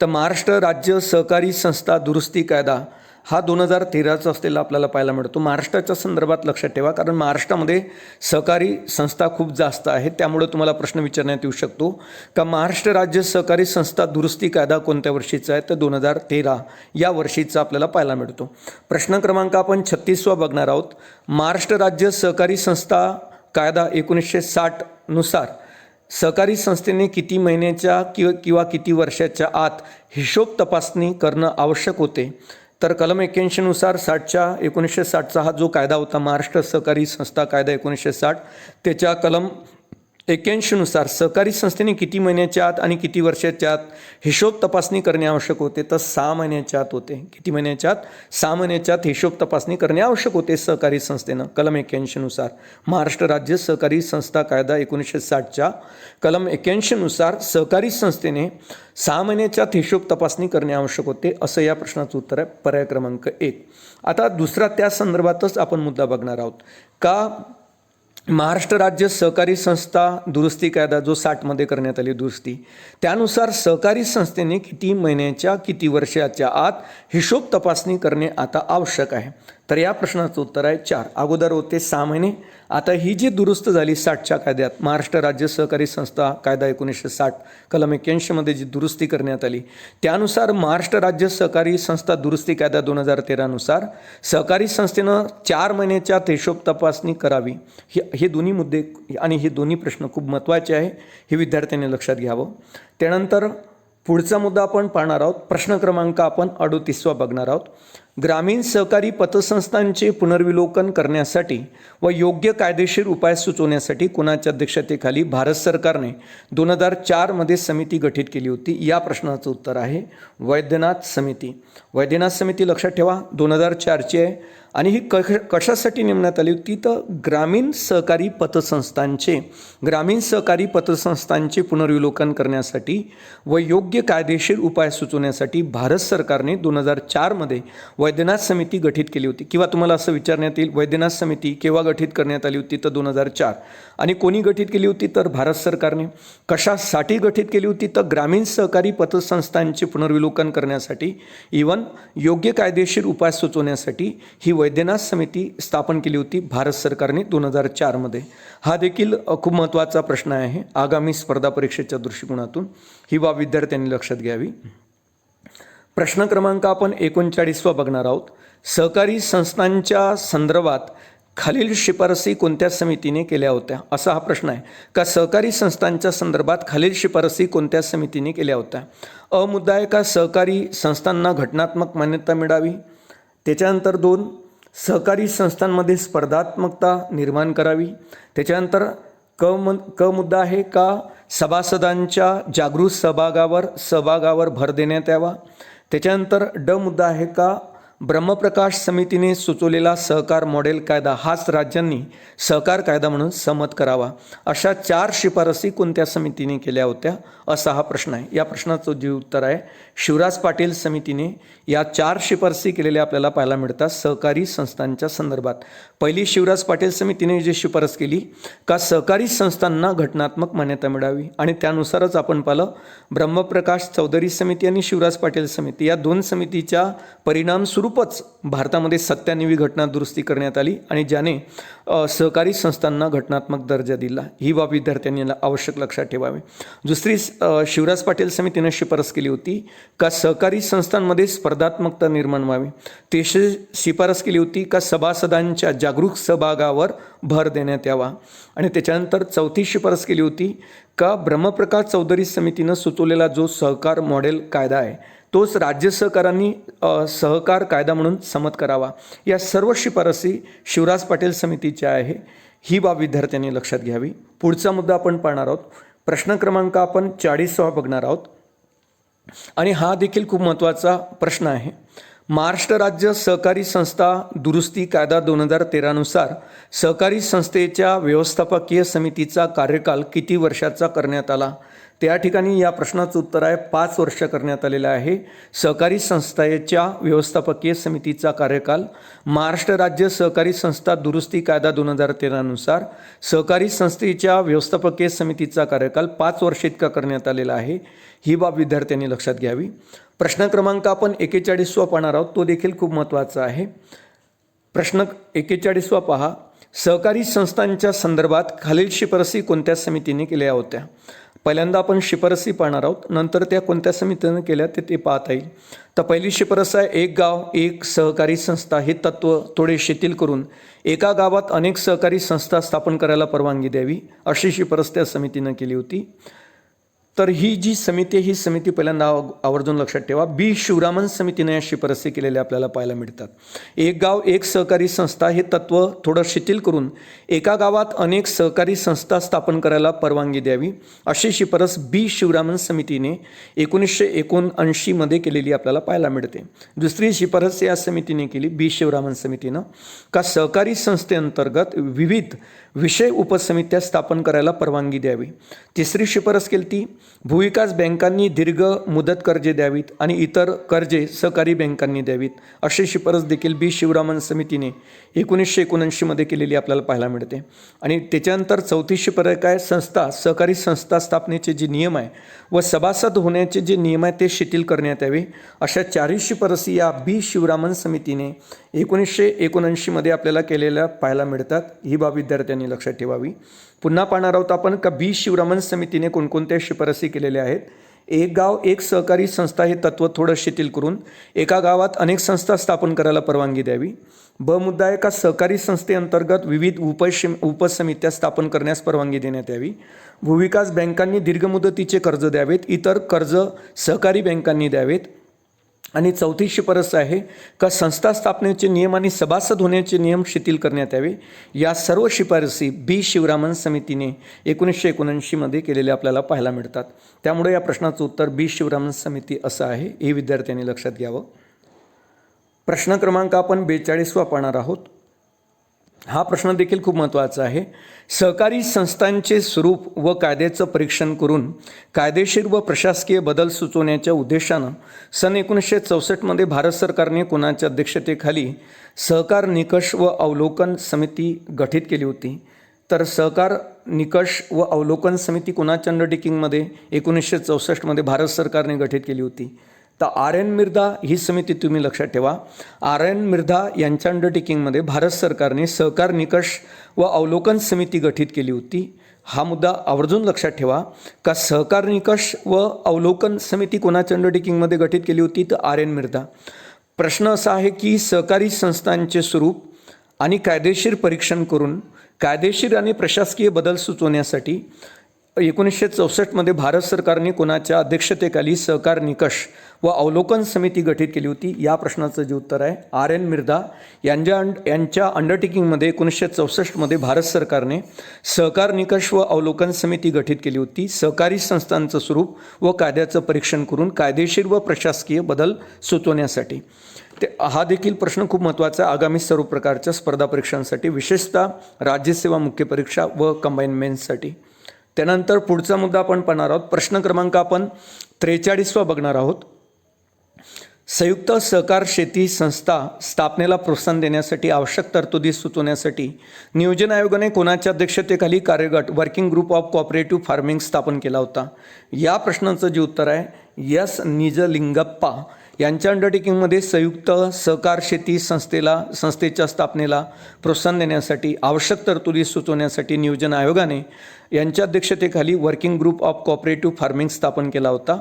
Speaker 1: तर महाराष्ट्र राज्य सहकारी संस्था दुरुस्ती कायदा हा 2013चा असलेला आपल्याला पाहायला मिळतो. महाराष्ट्राच्या संदर्भात लक्षात ठेवा, कारण महाराष्ट्रामध्ये सहकारी संस्था खूप जास्त आहेत, त्यामुळे तुम्हाला प्रश्न विचारण्यात येऊ शकतो का महाराष्ट्र राज्य सहकारी संस्था दुरुस्ती कायदा कोणत्या वर्षीचा आहे, तर 2013 या वर्षीचा आपल्याला पाहायला मिळतो. प्रश्न क्रमांक आपण 36वा बघणार आहोत. महाराष्ट्र राज्य सहकारी संस्था कायदा 1960 नुसार सहकारी संस्थेने किती महिन्याच्या किंवा किती वर्षाच्या आत हिशोब तपासणी करणं आवश्यक होते, तर कलम 81 नुसार 1960चा हा जो कायदा होता, महाराष्ट्र सहकारी संस्था कायदा 1960, त्याच्या कलम 81 नुसार सहकारी संस्थेने किती महिन्याच्या आत आणि किती वर्षाच्या आत हिशोब तपासणी करणे आवश्यक होते, तर 6 महिन्याच्या आत होते. किती महिन्याच्या आत? 6 महिन्याच्या आत हिशोब तपासणी करणे आवश्यक होते सहकारी संस्थेनं कलम 81 नुसार. महाराष्ट्र राज्य सहकारी संस्था कायदा 1960च्या कलम 81 नुसार सहकारी संस्थेने 6 महिन्याच्या आत हिशोब तपासणी करणे आवश्यक होते, असं या प्रश्नाचं उत्तर आहे, पर्याय क्रमांक 1. आता दुसरा त्या संदर्भातच आपण मुद्दा बघणार आहोत का महाराष्ट्र राज्य सहकारी संस्था दुरुस्ती कायदा जो 60मध्ये करण्यात आली दुरुस्ती, त्यानुसार सहकारी संस्थेने किती महिन्याच्या किती वर्षाच्या आत हिशोब तपासणी करणे आता आवश्यक आहे, तर या प्रश्नाचं उत्तर आहे 4. अगोदर होते 6 महिने, आता ही जी दुरुस्त झाली 60च्या कायद्यात, महाराष्ट्र राज्य सहकारी संस्था कायदा 1960 कलम 81मध्ये जी दुरुस्ती करण्यात आली, त्यानुसार महाराष्ट्र राज्य सहकारी संस्था दुरुस्ती कायदा 2013 नुसार सहकारी संस्थेनं 4 महिन्याच्या आत हिशोब तपासणी करावी. हे दोन्ही मुद्दे आणि हे दोन्ही प्रश्न खूप महत्त्वाचे आहे, हे विद्यार्थ्यांनी लक्षात घ्यावं. त्यानंतर पुढचा मुद्दा आपण पाहणार आहोत. प्रश्न क्रमांक आपण 38वा बघणार आहोत. ग्रामीण सहकारी पतसंस्थांचे पुनर्विलोकन करण्यासाठी व योग्य कायदेशीर उपाय सुचवण्यासाठी कोणाच्या अध्यक्षतेखाली भारत सरकारने 2004मध्ये समिती गठीत केली होती, या प्रश्नाचं उत्तर आहे वैद्यनाथ समिती. वैद्यनाथ समिती लक्षात ठेवा 2004ची आहे आणि ही कशासाठी नेमण्यात आली होती, तर ग्रामीण सहकारी पतसंस्थांचे पुनर्विलोकन करण्यासाठी व योग्य कायदेशीर उपाय सुचवण्यासाठी भारत सरकारने 2004मध्ये वैद्यनाथ समिती गठीत केली होती. किंवा तुम्हाला असं विचारण्यात येईल वैद्यनाथ समिती केव्हा गठीत करण्यात आली होती, तर 2004. आणि कोणी गठीत केली होती, तर भारत सरकारने. कशासाठी गठीत केली होती, तर ग्रामीण सहकारी पतसंस्थांचे पुनर्विलोकन करण्यासाठी इवन योग्य कायदेशीर उपाय सुचवण्यासाठी ही वैद्यनाथ समिती स्थापन केली होती भारत सरकारने 2004मध्ये. हा देखील खूप महत्त्वाचा प्रश्न आहे आगामी स्पर्धा परीक्षेच्या दृष्टिकोनातून, ही बाब विद्यार्थ्यांनी लक्षात घ्यावी. प्रश्न क्रमांक आपण 39वा बघणार आहोत. सहकारी संस्थांच्या संदर्भात खालील शिफारसी कोणत्या समितीने केल्या होत्या, असा हा प्रश्न आहे का सहकारी संस्थांच्या संदर्भात खालील शिफारसी कोणत्या समितीने केल्या होत्या. अ मुद्दा आहे का सहकारी संस्थांना घटनात्मक मान्यता मिळावी. त्याच्यानंतर 2 सहकारी संस्थांमध्ये स्पर्धात्मकता निर्माण करावी. त्याच्यानंतर क मुद्दा आहे का सभासदांच्या जागृत सहभागावर भर देण्यात यावा. त्याच्यानंतर ड मुद्दा आहे का ब्रह्मप्रकाश समितीने सुचवलेला सहकार मॉडेल कायदा हाच राज्यांनी सहकार कायदा म्हणून संमत करावा. अशा 4 शिफारसी कोणत्या समितीने केल्या होत्या, असा हा प्रश्न आहे. या प्रश्नाचं जे उत्तर आहे शिवराज पाटील समितीने या 4 शिफारसी केलेल्या आपल्याला पाहायला मिळतात सहकारी संस्थांच्या संदर्भात. पहिली शिवराज पाटील समितीने जी शिफारस केली का सहकारी संस्थांना घटनात्मक मान्यता मिळावी, आणि त्यानुसारच आपण पाहिलं ब्रह्मप्रकाश चौधरी समिती आणि शिवराज पाटील समिती या 2 समितीच्या परिणाम स्वरूपच भारतामध्ये 97वी घटना दुरुस्ती करण्यात आली आणि ज्याने सहकारी संस्थांना घटनात्मक दर्जा दिला. ही बाब विद्यार्थ्यांनी आवश्यक लक्षात ठेवावी. दुसरी शिवराज पाटील समितीने शिफारस केली होती का सहकारी संस्थांमध्ये स्पर्धात्मकता निर्माण व्हावी. तिसरी शिफारस केली होती का सभासदांच्या जागरूक सहभागावर भर देण्यात यावा. आणि त्याच्यानंतर चौथी शिफारस केली होती का ब्रह्मप्रकाश चौधरी समितीनं सुचवलेला जो सहकार मॉडेल कायदा आहे तोच राज्य सहकारांनी सहकार कायदा म्हणून संमत करावा. या सर्व शिफारसी शिवराज पाटील समितीच्या आहे, ही बाब विद्यार्थ्यांनी लक्षात घ्यावी. पुढचा मुद्दा आपण पाहणार आहोत. प्रश्न क्रमांक आपण 40वा बघणार आहोत आणि हा देखील खूप महत्त्वाचा प्रश्न आहे. महाराष्ट्र राज्य सहकारी संस्था दुरुस्ती कायदा 2013 नुसार सहकारी संस्थेच्या व्यवस्थापकीय समितीचा कार्यकाल किती वर्षाचा करण्यात आला, त्या ठिकाणी या प्रश्नाचं उत्तर आहे 5 वर्ष करण्यात आलेलं आहे. सहकारी संस्थेच्या व्यवस्थापकीय समितीचा कार्यकाल महाराष्ट्र राज्य सहकारी संस्था दुरुस्ती कायदा 2013 नुसार सहकारी संस्थेच्या व्यवस्थापकीय समितीचा कार्यकाल 5 वर्ष इतका करण्यात आलेला आहे. ही बाब विद्यार्थ्यांनी लक्षात घ्यावी. प्रश्न क्रमांक आपण 41वा पाहणार आहोत, तो देखील खूप महत्त्वाचा आहे. प्रश्न 41वा पहा. सहकारी संस्थांच्या संदर्भात खालील शिफारसी कोणत्या समितीने केल्या होत्या? पहिल्यांदा आपण शिफारसी पाहणार आहोत, नंतर त्या कोणत्या समितीने केल्या ते पाहता येईल. तर पहिली शिफारस आहे एक गाव एक सहकारी संस्था. हे तत्त्व थोडे शिथिल करून एका गावात अनेक सहकारी संस्था स्थापन करायला परवानगी द्यावी, अशी शिफारस त्या समितीनं केली होती. तर ही जी समिती आहे, ही समिती पहिल्यांदा आवर्जून लक्षात ठेवा. बी शिवरामन समितीने या शिफारसी केलेल्या आपल्याला पाहायला मिळतात. एक गाव एक सहकारी संस्था हे तत्त्व थोडं शिथिल करून एका गावात अनेक सहकारी संस्था स्थापन करायला परवानगी द्यावी, अशी शिफारस बी शिवरामन समितीने 1979 केलेली आपल्याला पाहायला मिळते. दुसरी शिफारस या समितीने केली, बी शिवरामन समितीनं, का सहकारी संस्थेअंतर्गत विविध विषय उपसमित्या स्थापन करायला परवानगी द्यावी. तिसरी शिफारस केली ती भूविकास बँकांनी दीर्घ मुदत कर्जे द्यावीत आणि इतर कर्जे सहकारी बँकांनी द्यावीत, अशी शिफारस देखील बी शिवरामन समितीने 1979 केलेली आपल्याला पाहायला मिळते. आणि त्याच्यानंतर चौथी शिफारस काय, संस्था सहकारी संस्था स्थापनेचे जे नियम आहे व सभासद होण्याचे जे नियम आहे ते शिथिल करण्यात यावे, अशा 4 शिफारसी या बी शिवरामन समितीने 1979 आपल्याला केलेल्या पाहायला मिळतात. ही बाब विद्यार्थ्यांनी लक्षात ठेवावी. पुन्हा पाहणार आहोत आपण का बी शिवरामन समितीने कोणकोणत्या शिफारसी केलेल्या आहेत. एक गाव एक सहकारी संस्था हे तत्त्व थोडं शिथिल करून एका गावात अनेक संस्था स्थापन करायला परवानगी द्यावी. ब मुद्दा आहे का सहकारी संस्थेअंतर्गत विविध उपसमित्या स्थापन करण्यास परवानगी देण्यात यावी. भूविकास बँकांनी दीर्घ मुदतीचे कर्ज द्यावेत, इतर कर्ज सहकारी बँकांनी द्यावेत. आणि चौथी शिफारस आहे का संस्था स्थापनेचे नियम आणि सभासद होण्याचे नियम शिथिल करण्यात यावे. या सर्व शिफारसी बी शिवरामन समितीने 1979 केलेल्या आपल्याला पाहायला मिळतात. त्यामुळे या प्रश्नाचं उत्तर बी शिवरामन समिती असं आहे, हे विद्यार्थ्यांनी लक्षात घ्यावं. प्रश्न क्रमांक आपण 42वा पाहणार आहोत. हा प्रश्न देखील खूप महत्त्वाचा आहे. सहकारी संस्थांचे स्वरूप व कायद्याचं परीक्षण करून कायदेशीर व प्रशासकीय बदल सुचवण्याच्या उद्देशानं सन 1964 भारत सरकारने कोणाच्या अध्यक्षतेखाली सहकार निकष व अवलोकन समिती गठीत केली होती? तर सहकार निकष व अवलोकन समिती कोणाच्या अंडरटेकिंगमध्ये 1964 भारत सरकारने गठीत केली होती? तर आर एन मिर्धा ही समिती तुम्ही लक्षात ठेवा. आर एन मिर्धा यांच्या अंडरटेकिंगमध्ये भारत सरकारने सहकार निकष व अवलोकन समिती गठीत केली होती. हा मुद्दा आवर्जून लक्षात ठेवा का सहकार निकष व अवलोकन समिती कोणाच्या अंडरटेकिंगमध्ये गठीत केली होती? तर आर एन मिर्धा. प्रश्न असा आहे की सहकारी संस्थांचे स्वरूप आणि कायदेशीर परीक्षण करून कायदेशीर आणि प्रशासकीय बदल सुचवण्यासाठी 1964 भारत सरकारने कोणाच्या अध्यक्षतेखाली सहकार निकष व अवलोकन समिती गठीत केली होती? या प्रश्नाचं जे उत्तर आहे आर एन मिर्धा यांच्या अंडरटेकिंगमध्ये 1964 भारत सरकारने सहकार निकष व अवलोकन समिती गठीत केली होती, सहकारी संस्थांचं स्वरूप व कायद्याचं परीक्षण करून कायदेशीर व प्रशासकीय बदल सुचवण्यासाठी. हा देखील प्रश्न खूप महत्त्वाचा आहे आगामी सर्व प्रकारच्या स्पर्धा परीक्षांसाठी, विशेषतः राज्यसेवा मुख्य परीक्षा व कंबाईन मेन्ससाठी. त्यानंतर पुढचा मुद्दा आपण पाहणार आहोत. प्रश्न क्रमांक आपण 43वा बघणार आहोत. संयुक्त सहकार शेती संस्था स्थापनेला प्रोत्साहन देण्यासाठी आवश्यक तरतुदी सुचवण्यासाठी नियोजन आयोगाने कोणाच्या अध्यक्षतेखाली कार्यगट working group of cooperative farming स्थापन केला होता? या प्रश्नाचं जे उत्तर आहे एस निजलिंगप्पा यांच्या अंडरटेकिंगमध्ये संयुक्त सहकार शेती संस्थेच्या स्थापनेला प्रोत्साहन देण्यासाठी आवश्यक तरतुदी सुचवण्यासाठी नियोजन आयोगाने यांच्या अध्यक्षतेखाली working group of cooperative farming स्थापन केला होता.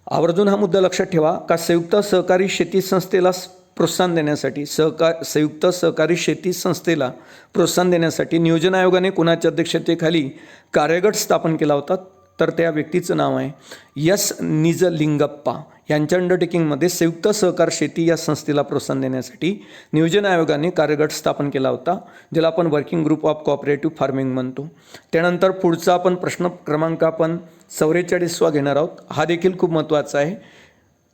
Speaker 1: आवर्जून हा मुद्दा लक्षात ठेवा का संयुक्त सहकारी शेती संस्थेला प्रोत्साहन देण्यासाठी संयुक्त सहकारी शेती संस्थेला प्रोत्साहन देण्यासाठी नियोजन आयोगाने कोणाच्या अध्यक्षतेखाली कार्यगट स्थापन केला होता? तर त्या व्यक्तीचं नाव आहे एस निजलिंगप्पा. यांच्या अंडरटेकिंगमध्ये संयुक्त सहकार शेती या संस्थेला प्रोत्साहन देण्यासाठी नियोजन आयोगाने कार्यगट स्थापन केला होता, ज्याला आपण working group of cooperative farming म्हणतो. त्यानंतर पुढचा आपण प्रश्न क्रमांक आपण 44वा घेणार आहोत. हा देखील खूप महत्त्वाचा आहे.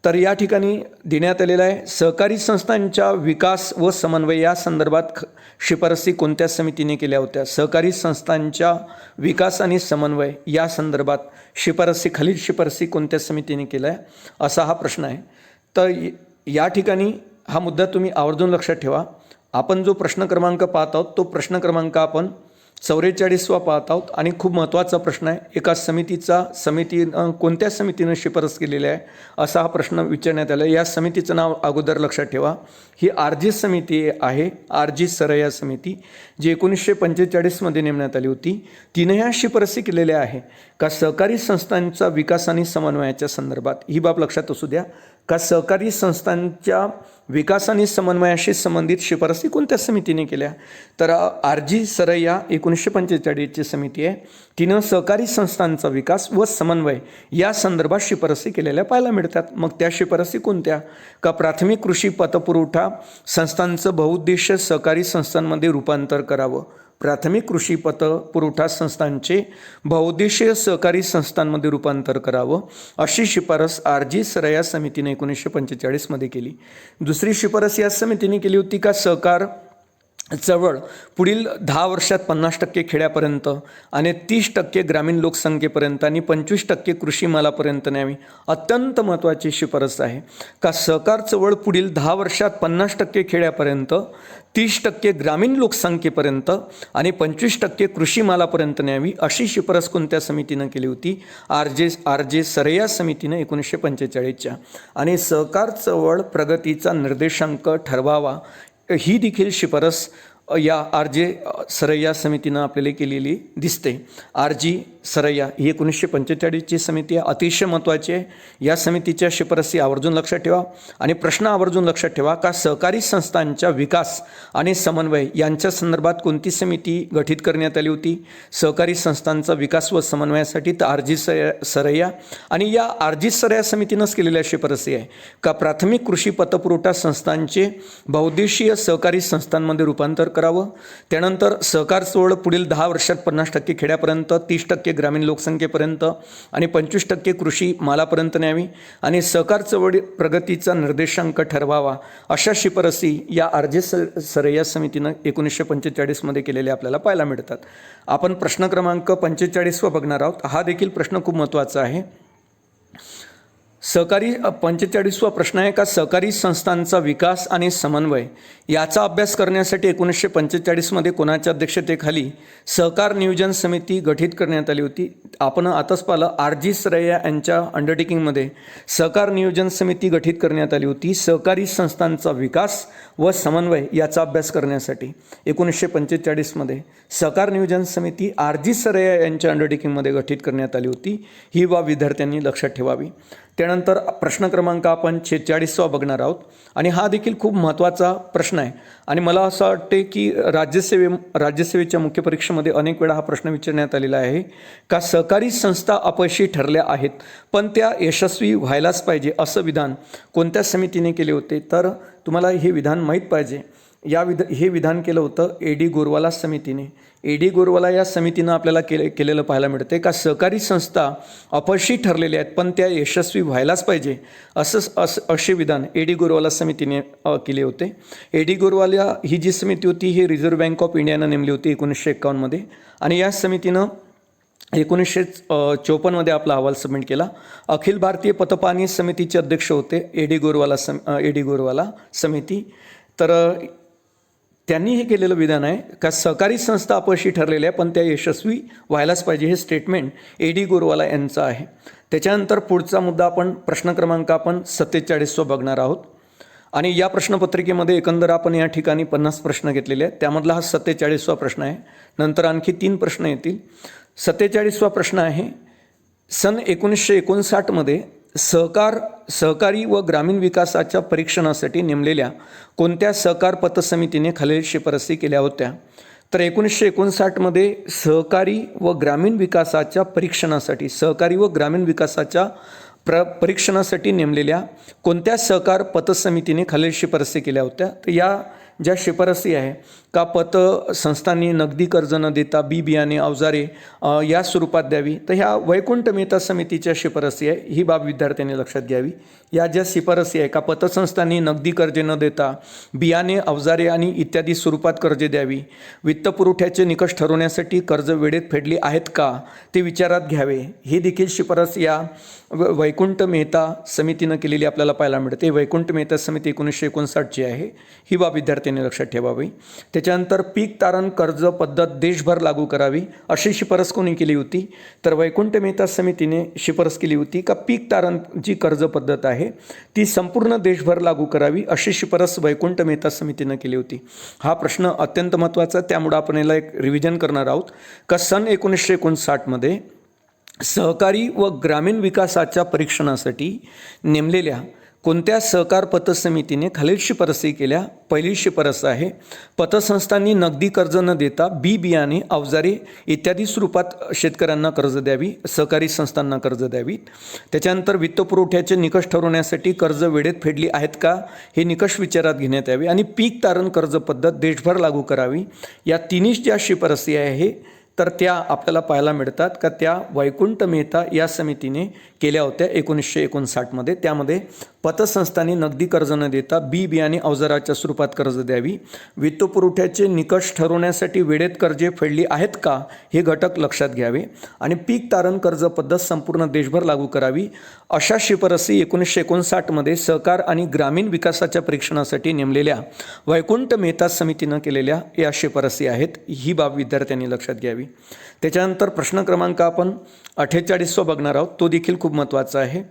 Speaker 1: तर या ठिकाणी देण्यात आलेलं आहे, सहकारी संस्थांच्या विकास व समन्वय या संदर्भात शिफारसी कोणत्या समितीने केल्या होत्या? सहकारी संस्थांच्या विकास आणि समन्वय या संदर्भात खालील शिफारसी कोणत्या समितीने केल्या आहे, असा हा प्रश्न आहे. तर या ठिकाणी हा मुद्दा तुम्ही आवर्जून लक्षात ठेवा. आपण जो प्रश्न क्रमांक पाहत आहोत तो प्रश्न क्रमांक आपण 44वा पाहत आहोत आणि खूप महत्त्वाचा प्रश्न आहे. एका कोणत्या समितीनं शिफारस केलेली आहे असा हा प्रश्न विचारण्यात आला. या समितीचं नाव अगोदर लक्षात ठेवा. ही RG समिती आहे, RG सरया समिती, जी 1945मध्ये नेमण्यात आली होती. तिने ह्या शिफारसी केलेल्या आहे का सहकारी संस्थांचा विकास आणि समन्वयाच्या संदर्भात. ही बाब लक्षात असू द्या का सहकारी संस्थांच्या विकास आणि समन्वयाशी संबंधित शिफारसी कोणत्या समितीने केल्या? तर RG सरया 1945ची समिती आहे. तिनं सहकारी संस्थांचा विकास व समन्वय या संदर्भात शिफारसी केलेल्या पाहायला मिळतात. मग त्या शिफारसी कोणत्या? का प्राथमिक कृषी पतपुरवठा संस्थांचं बहुउद्देशीय सहकारी संस्थांमध्ये रूपांतर करावं. प्राथमिक कृषी पतपुरवठा संस्थांचे बहुउद्देशीय सहकारी संस्थांमध्ये रूपांतर करावं अशी शिफारस RG सरया समितीने 1945मध्ये केली. दुसरी शिफारस या समितीने केली होती का सहकार चळवळ पुढील 10 वर्षात 50% खेड्यापर्यंत आणि 30% ग्रामीण लोकसंख्येपर्यंत आणि 25% कृषी मालापर्यंत न्यावी. अत्यंत महत्त्वाची शिफारस आहे का सहकार चळवळ पुढील 10 वर्षात 50% खेड्यापर्यंत, 30% ग्रामीण लोकसंख्येपर्यंत आणि 25% कृषी मालापर्यंत न्यावी अशी शिफारस कोणत्या समितीनं केली होती? RG सरया समितीनं 1945च्या. आणि सहकार चळवळ प्रगतीचा निर्देशांक ठरवावा ही देखील शिफारस या RG सरया समितीनं आपल्याला केलेली दिसते. RG सरया ही 1945ची समिती आहे, अतिशय महत्त्वाची आहे. या समितीच्या शिफारसी आवर्जून लक्षात ठेवा. आणि प्रश्न आवर्जून लक्षात ठेवा का सहकारी संस्थांच्या विकास आणि समन्वय यांच्या संदर्भात कोणती समिती गठीत करण्यात आली होती? सहकारी संस्थांचा विकास व समन्वयासाठी तर RG सरया. आणि या RG सरया समितीनंच केलेल्या शिफारसी आहे का प्राथमिक कृषी पतपुरवठा संस्थांचे बहुउद्देशीय सहकारी संस्थांमध्ये रूपांतर करावं. त्यानंतर सहकार चळवळ पुढील 10 वर्षात 50% खेड्यापर्यंत, 30% ग्रामीण लोकसंख्येपर्यंत आणि 25% कृषी मालापर्यंत न्यावी. आणि सहकार चळवळी प्रगतीचा निर्देशांक ठरवावा अशा शिफारसी या RG सरया समितीनं 1945मध्ये केलेल्या आपल्याला पाहायला मिळतात. आपण प्रश्न क्रमांक 45 बघणार आहोत. हा देखील प्रश्न खूप महत्त्वाचा आहे. 45वा प्रश्न आहे का सहकारी संस्थांचा विकास आणि समन्वय याचा अभ्यास करण्यासाठी 1945मध्ये कोणाच्या अध्यक्षतेखाली सहकार नियोजन समिती गठीत करण्यात आली होती? आपण आताच पाहिलं RG सरया यांच्या अंडरटेकिंगमध्ये सहकार नियोजन समिती गठीत करण्यात आली होती सहकारी संस्थांचा विकास व समन्वय याचा अभ्यास करण्यासाठी. 1945मध्ये सहकार नियोजन समिती RG सरया यांच्या अंडरटेकिंगमध्ये गठीत करण्यात आली होती. ही बाब विद्यार्थ्यांनी लक्षात ठेवावी. त्यानंतर प्रश्न क्रमांक आपण 46 बघणार आहोत. आणि हा देखील खूप महत्त्वाचा प्रश्न आहे. आणि मला असं वाटते की राज्यसेवेच्या मुख्य परीक्षेमध्ये अनेक वेळा हा प्रश्न विचारण्यात आलेला आहे का सहकारी संस्था अपयशी ठरल्या आहेत पण त्या यशस्वी व्हायलाच पाहिजे असं विधान कोणत्या समितीने केले होते? तर तुम्हाला हे विधान माहीत पाहिजे. हे विधान केलं होतं AD गोरवाला समितीने. AD गोरवाला या समितीनं आपल्याला केलेलं पाहायला मिळते का सहकारी संस्था अपयशी ठरलेल्या आहेत पण त्या यशस्वी व्हायलाच पाहिजे असे विधान AD गोरवाला समितीने केले होते. AD गोरवाला ही जी समिती होती ही रिझर्व्ह बँक ऑफ इंडियानं नेमली होती 1951मध्ये. आणि या समितीनं 1954मध्ये आपला अहवाल सबमिट केला. अखिल भारतीय पतपाहणी समितीचे अध्यक्ष होते AD गोरवाला समिती. तर त्यांनी हे केलेलं विधान आहे का सहकारी संस्था अपयशी ठरलेल्या आहे पण त्या यशस्वी व्हायलाच पाहिजे. हे स्टेटमेंट AD गोरवाला यांचं आहे. त्याच्यानंतर पुढचा मुद्दा आपण प्रश्न क्रमांक 47 बघणार आहोत. आणि या प्रश्नपत्रिकेमध्ये एकंदर आपण या ठिकाणी 50 प्रश्न घेतलेले आहेत. त्यामधला हा 47वा प्रश्न आहे. नंतर आणखी 3 प्रश्न येतील. 47वा प्रश्न आहे सन 1959मध्ये सहकारी व ग्रामीण विकासाच्या परीक्षणासाठी नेमलेल्या कोणत्या सहकार पतसमितीने खालील शिफारसी केल्या होत्या? तर 1959मध्ये सहकारी व ग्रामीण विकासाच्या परीक्षणासाठी नेमलेल्या कोणत्या सहकार पतसमितीने खालील शिफारसी केल्या होत्या? तर या ज्या शिफारसी आहे का पतसंस्थांनी नगदी कर्ज न देता बी बियाणे अवजारे या स्वरूपात द्यावी, तर ह्या वैकुंठ मेहता समितीच्या शिफारसी आहे, ही बाब विद्यार्थ्यांनी लक्षात घ्यावी. या ज्या शिफारसी आहे का पतसंस्थांनी नगदी कर्जे न देता बियाणे अवजारे आणि इत्यादी स्वरूपात कर्जे द्यावी, वित्तपुरवठ्याचे निकष ठरवण्यासाठी कर्ज वेळेत फेडली आहेत का ते विचारात घ्यावे, हे देखील शिफारस या वैकुंठ मेहता समितीनं केलेली आपल्याला पाहायला मिळते. वैकुंठ मेहता समिती 1959ची आहे, ही बाब विद्यार्थ्यांनी लक्षात ठेवावी. त्याच्यानंतर पीक तारण कर्ज पद्धत देशभर लागू करावी, अशी शिफारस कोणी केली होती, तर वैकुंठ मेहता समितीने शिफारस केली होती का पीक तारण जी कर्ज पद्धत आहे ती संपूर्ण देशभर लागू करावी, अशी शिफारस वैकुंठ मेहता समितीनं केली होती. हा प्रश्न अत्यंत महत्त्वाचा, त्यामुळे आपण याला एक रिव्हिजन करणार आहोत का सन 1959मध्ये सहकारी व ग्रामीण विकासाच्या परीक्षणासाठी नेमलेल्या कोणत्या सहकार पतसमितीने खालील शिफारसी केल्या. पहिली शिफारस आहे पतसंस्थांनी नगदी कर्ज न देता बी बियाणे अवजारे इत्यादी स्वरूपात शेतकऱ्यांना कर्ज द्यावी, सहकारी संस्थांना कर्ज द्यावी. त्याच्यानंतर वित्तपुरवठ्याचे निकष ठरवण्यासाठी कर्ज वेळेत फेडली आहेत का हे निकष विचारात घेण्यात यावे आणि पीक तारण कर्ज पद्धत देशभर लागू करावी. या तिन्ही ज्या शिफारसी आहे तर त्या आपल्याला पाहायला मिळतात का त्या वैकुंठ मेहता या समितीने केल्या होत्या 1959मध्ये. त्यामध्ये पतसंस्थांनी नगदी कर्ज न देता बी बियाणे अवजाराच्या स्वरूपात कर्ज द्यावी, वित्तपुरवठ्याचे निकष ठरवण्यासाठी वेळेत कर्जे फेडली आहेत का हे घटक लक्षात घ्यावे आणि पीक तारण कर्ज पद्धत संपूर्ण देशभर लागू करावी, अशा शिफारसी 1959मध्ये सहकार आणि ग्रामीण विकासाच्या परीक्षणासाठी नेमलेल्या वैकुंठ मेहता समितीनं केलेल्या या शिफारसी आहेत, ही बाब विद्यार्थ्यांनी लक्षात घ्यावी. त्याच्यानंतर प्रश्न क्रमांक आपण 48 बघणार आहोत, तो देखील खूप महत्त्वाचा आहे.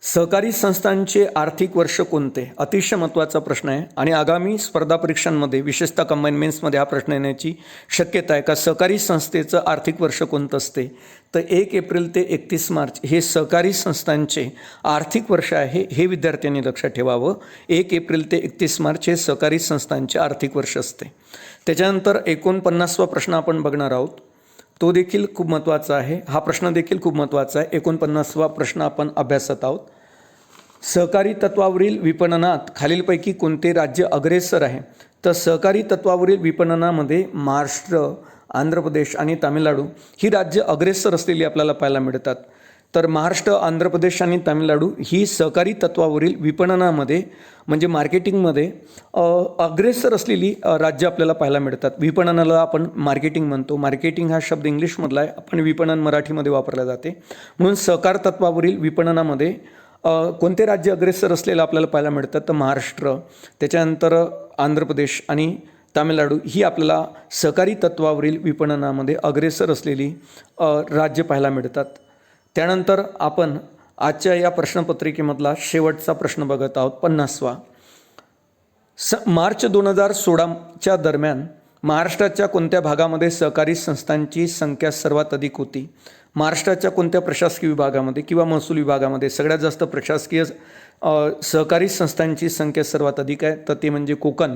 Speaker 1: सहकारी संस्थांचे आर्थिक वर्ष कोणते, अतिशय महत्त्वाचा प्रश्न आहे आणि आगामी स्पर्धा परीक्षांमध्ये विशेषतः कंबाईन मेन्समध्ये हा प्रश्न येण्याची शक्यता आहे का सहकारी संस्थेचं आर्थिक वर्ष कोणतं असते, तर 1 एप्रिल ते 31 मार्च हे सहकारी संस्थांचे आर्थिक वर्ष आहे, हे विद्यार्थ्यांनी लक्षात ठेवावं. 1 एप्रिल ते 31 मार्च हे सहकारी संस्थांचे आर्थिक वर्ष असते. त्याच्यानंतर 49वा प्रश्न आपण बघणार आहोत, तो देखील खूप महत्त्वाचा आहे. हा प्रश्न देखील खूप महत्त्वाचा आहे. 49वा प्रश्न आपण अभ्यासत आहोत. सहकारी तत्वावरील विपणनात खालीलपैकी कोणते राज्य अग्रेसर आहे, तर सहकारी तत्वावरील विपणनामध्ये महाराष्ट्र, आंध्र प्रदेश आणि तामिळनाडू ही राज्य अग्रेसर असलेली आपल्याला पाहायला मिळतात. तर महाराष्ट्र, आंध्र प्रदेश आणि तामिळनाडू ही सहकारी तत्वावरील विपणनामध्ये म्हणजे मार्केटिंगमध्ये अग्रेसर असलेली राज्य आपल्याला पाहायला मिळतात. विपणनाला आपण मार्केटिंग म्हणतो, मार्केटिंग हा शब्द इंग्लिशमधला आहे, आपण विपणन मराठीमध्ये वापरला जाते. म्हणून सहकार तत्वावरील विपणनामध्ये कोणते राज्य अग्रेसर असलेलं आपल्याला पाहायला मिळतात, तर महाराष्ट्र, त्याच्यानंतर आंध्र प्रदेश आणि तामिळनाडू ही आपल्याला सहकारी तत्वावरील विपणनामध्ये अग्रेसर असलेली राज्य पाहायला मिळतात. त्यानंतर आपण आजच्या या प्रश्नपत्रिकेमधला शेवटचा प्रश्न बघत आहोत, 50वा. मार्च 2016च्या दरम्यान महाराष्ट्राच्या कोणत्या भागामध्ये सहकारी संस्थांची संख्या सर्वात अधिक होती, महाराष्ट्राच्या कोणत्या प्रशासकीय विभागामध्ये किंवा महसूल विभागामध्ये सगळ्यात जास्त प्रशासकीय सहकारी संस्थांची संख्या सर्वात अधिक आहे, तर ते म्हणजे कोकण.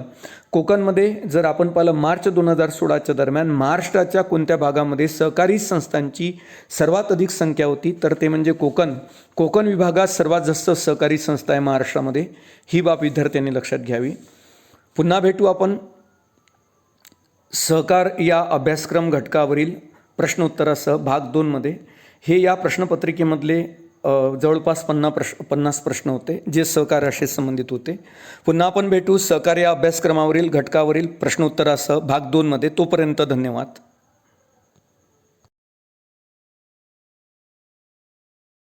Speaker 1: कोकणमध्ये जर आपण पाहिलं मार्च 2016च्या दरम्यान महाराष्ट्राच्या कोणत्या भागामध्ये सहकारी संस्थांची सर्वात अधिक संख्या होती, तर ते म्हणजे कोकण. कोकण विभागात सर्वात जास्त सहकारी संस्था आहे महाराष्ट्रामध्ये, ही बाब विद्यार्थ्यांनी लक्षात घ्यावी. पुन्हा भेटू आपण सहकार या अभ्यासक्रम घटकावरील प्रश्नोत्तरासह भाग 2मध्ये. हे या प्रश्नपत्रिकेमधले जवळपास 50 प्रश्न होते जे सहकार्याशी संबंधित होते. पुन्हा आपण भेटू सहकार या अभ्यासक्रमावरील घटकावरील प्रश्नोत्तरासह भाग 2मध्ये. तोपर्यंत धन्यवाद.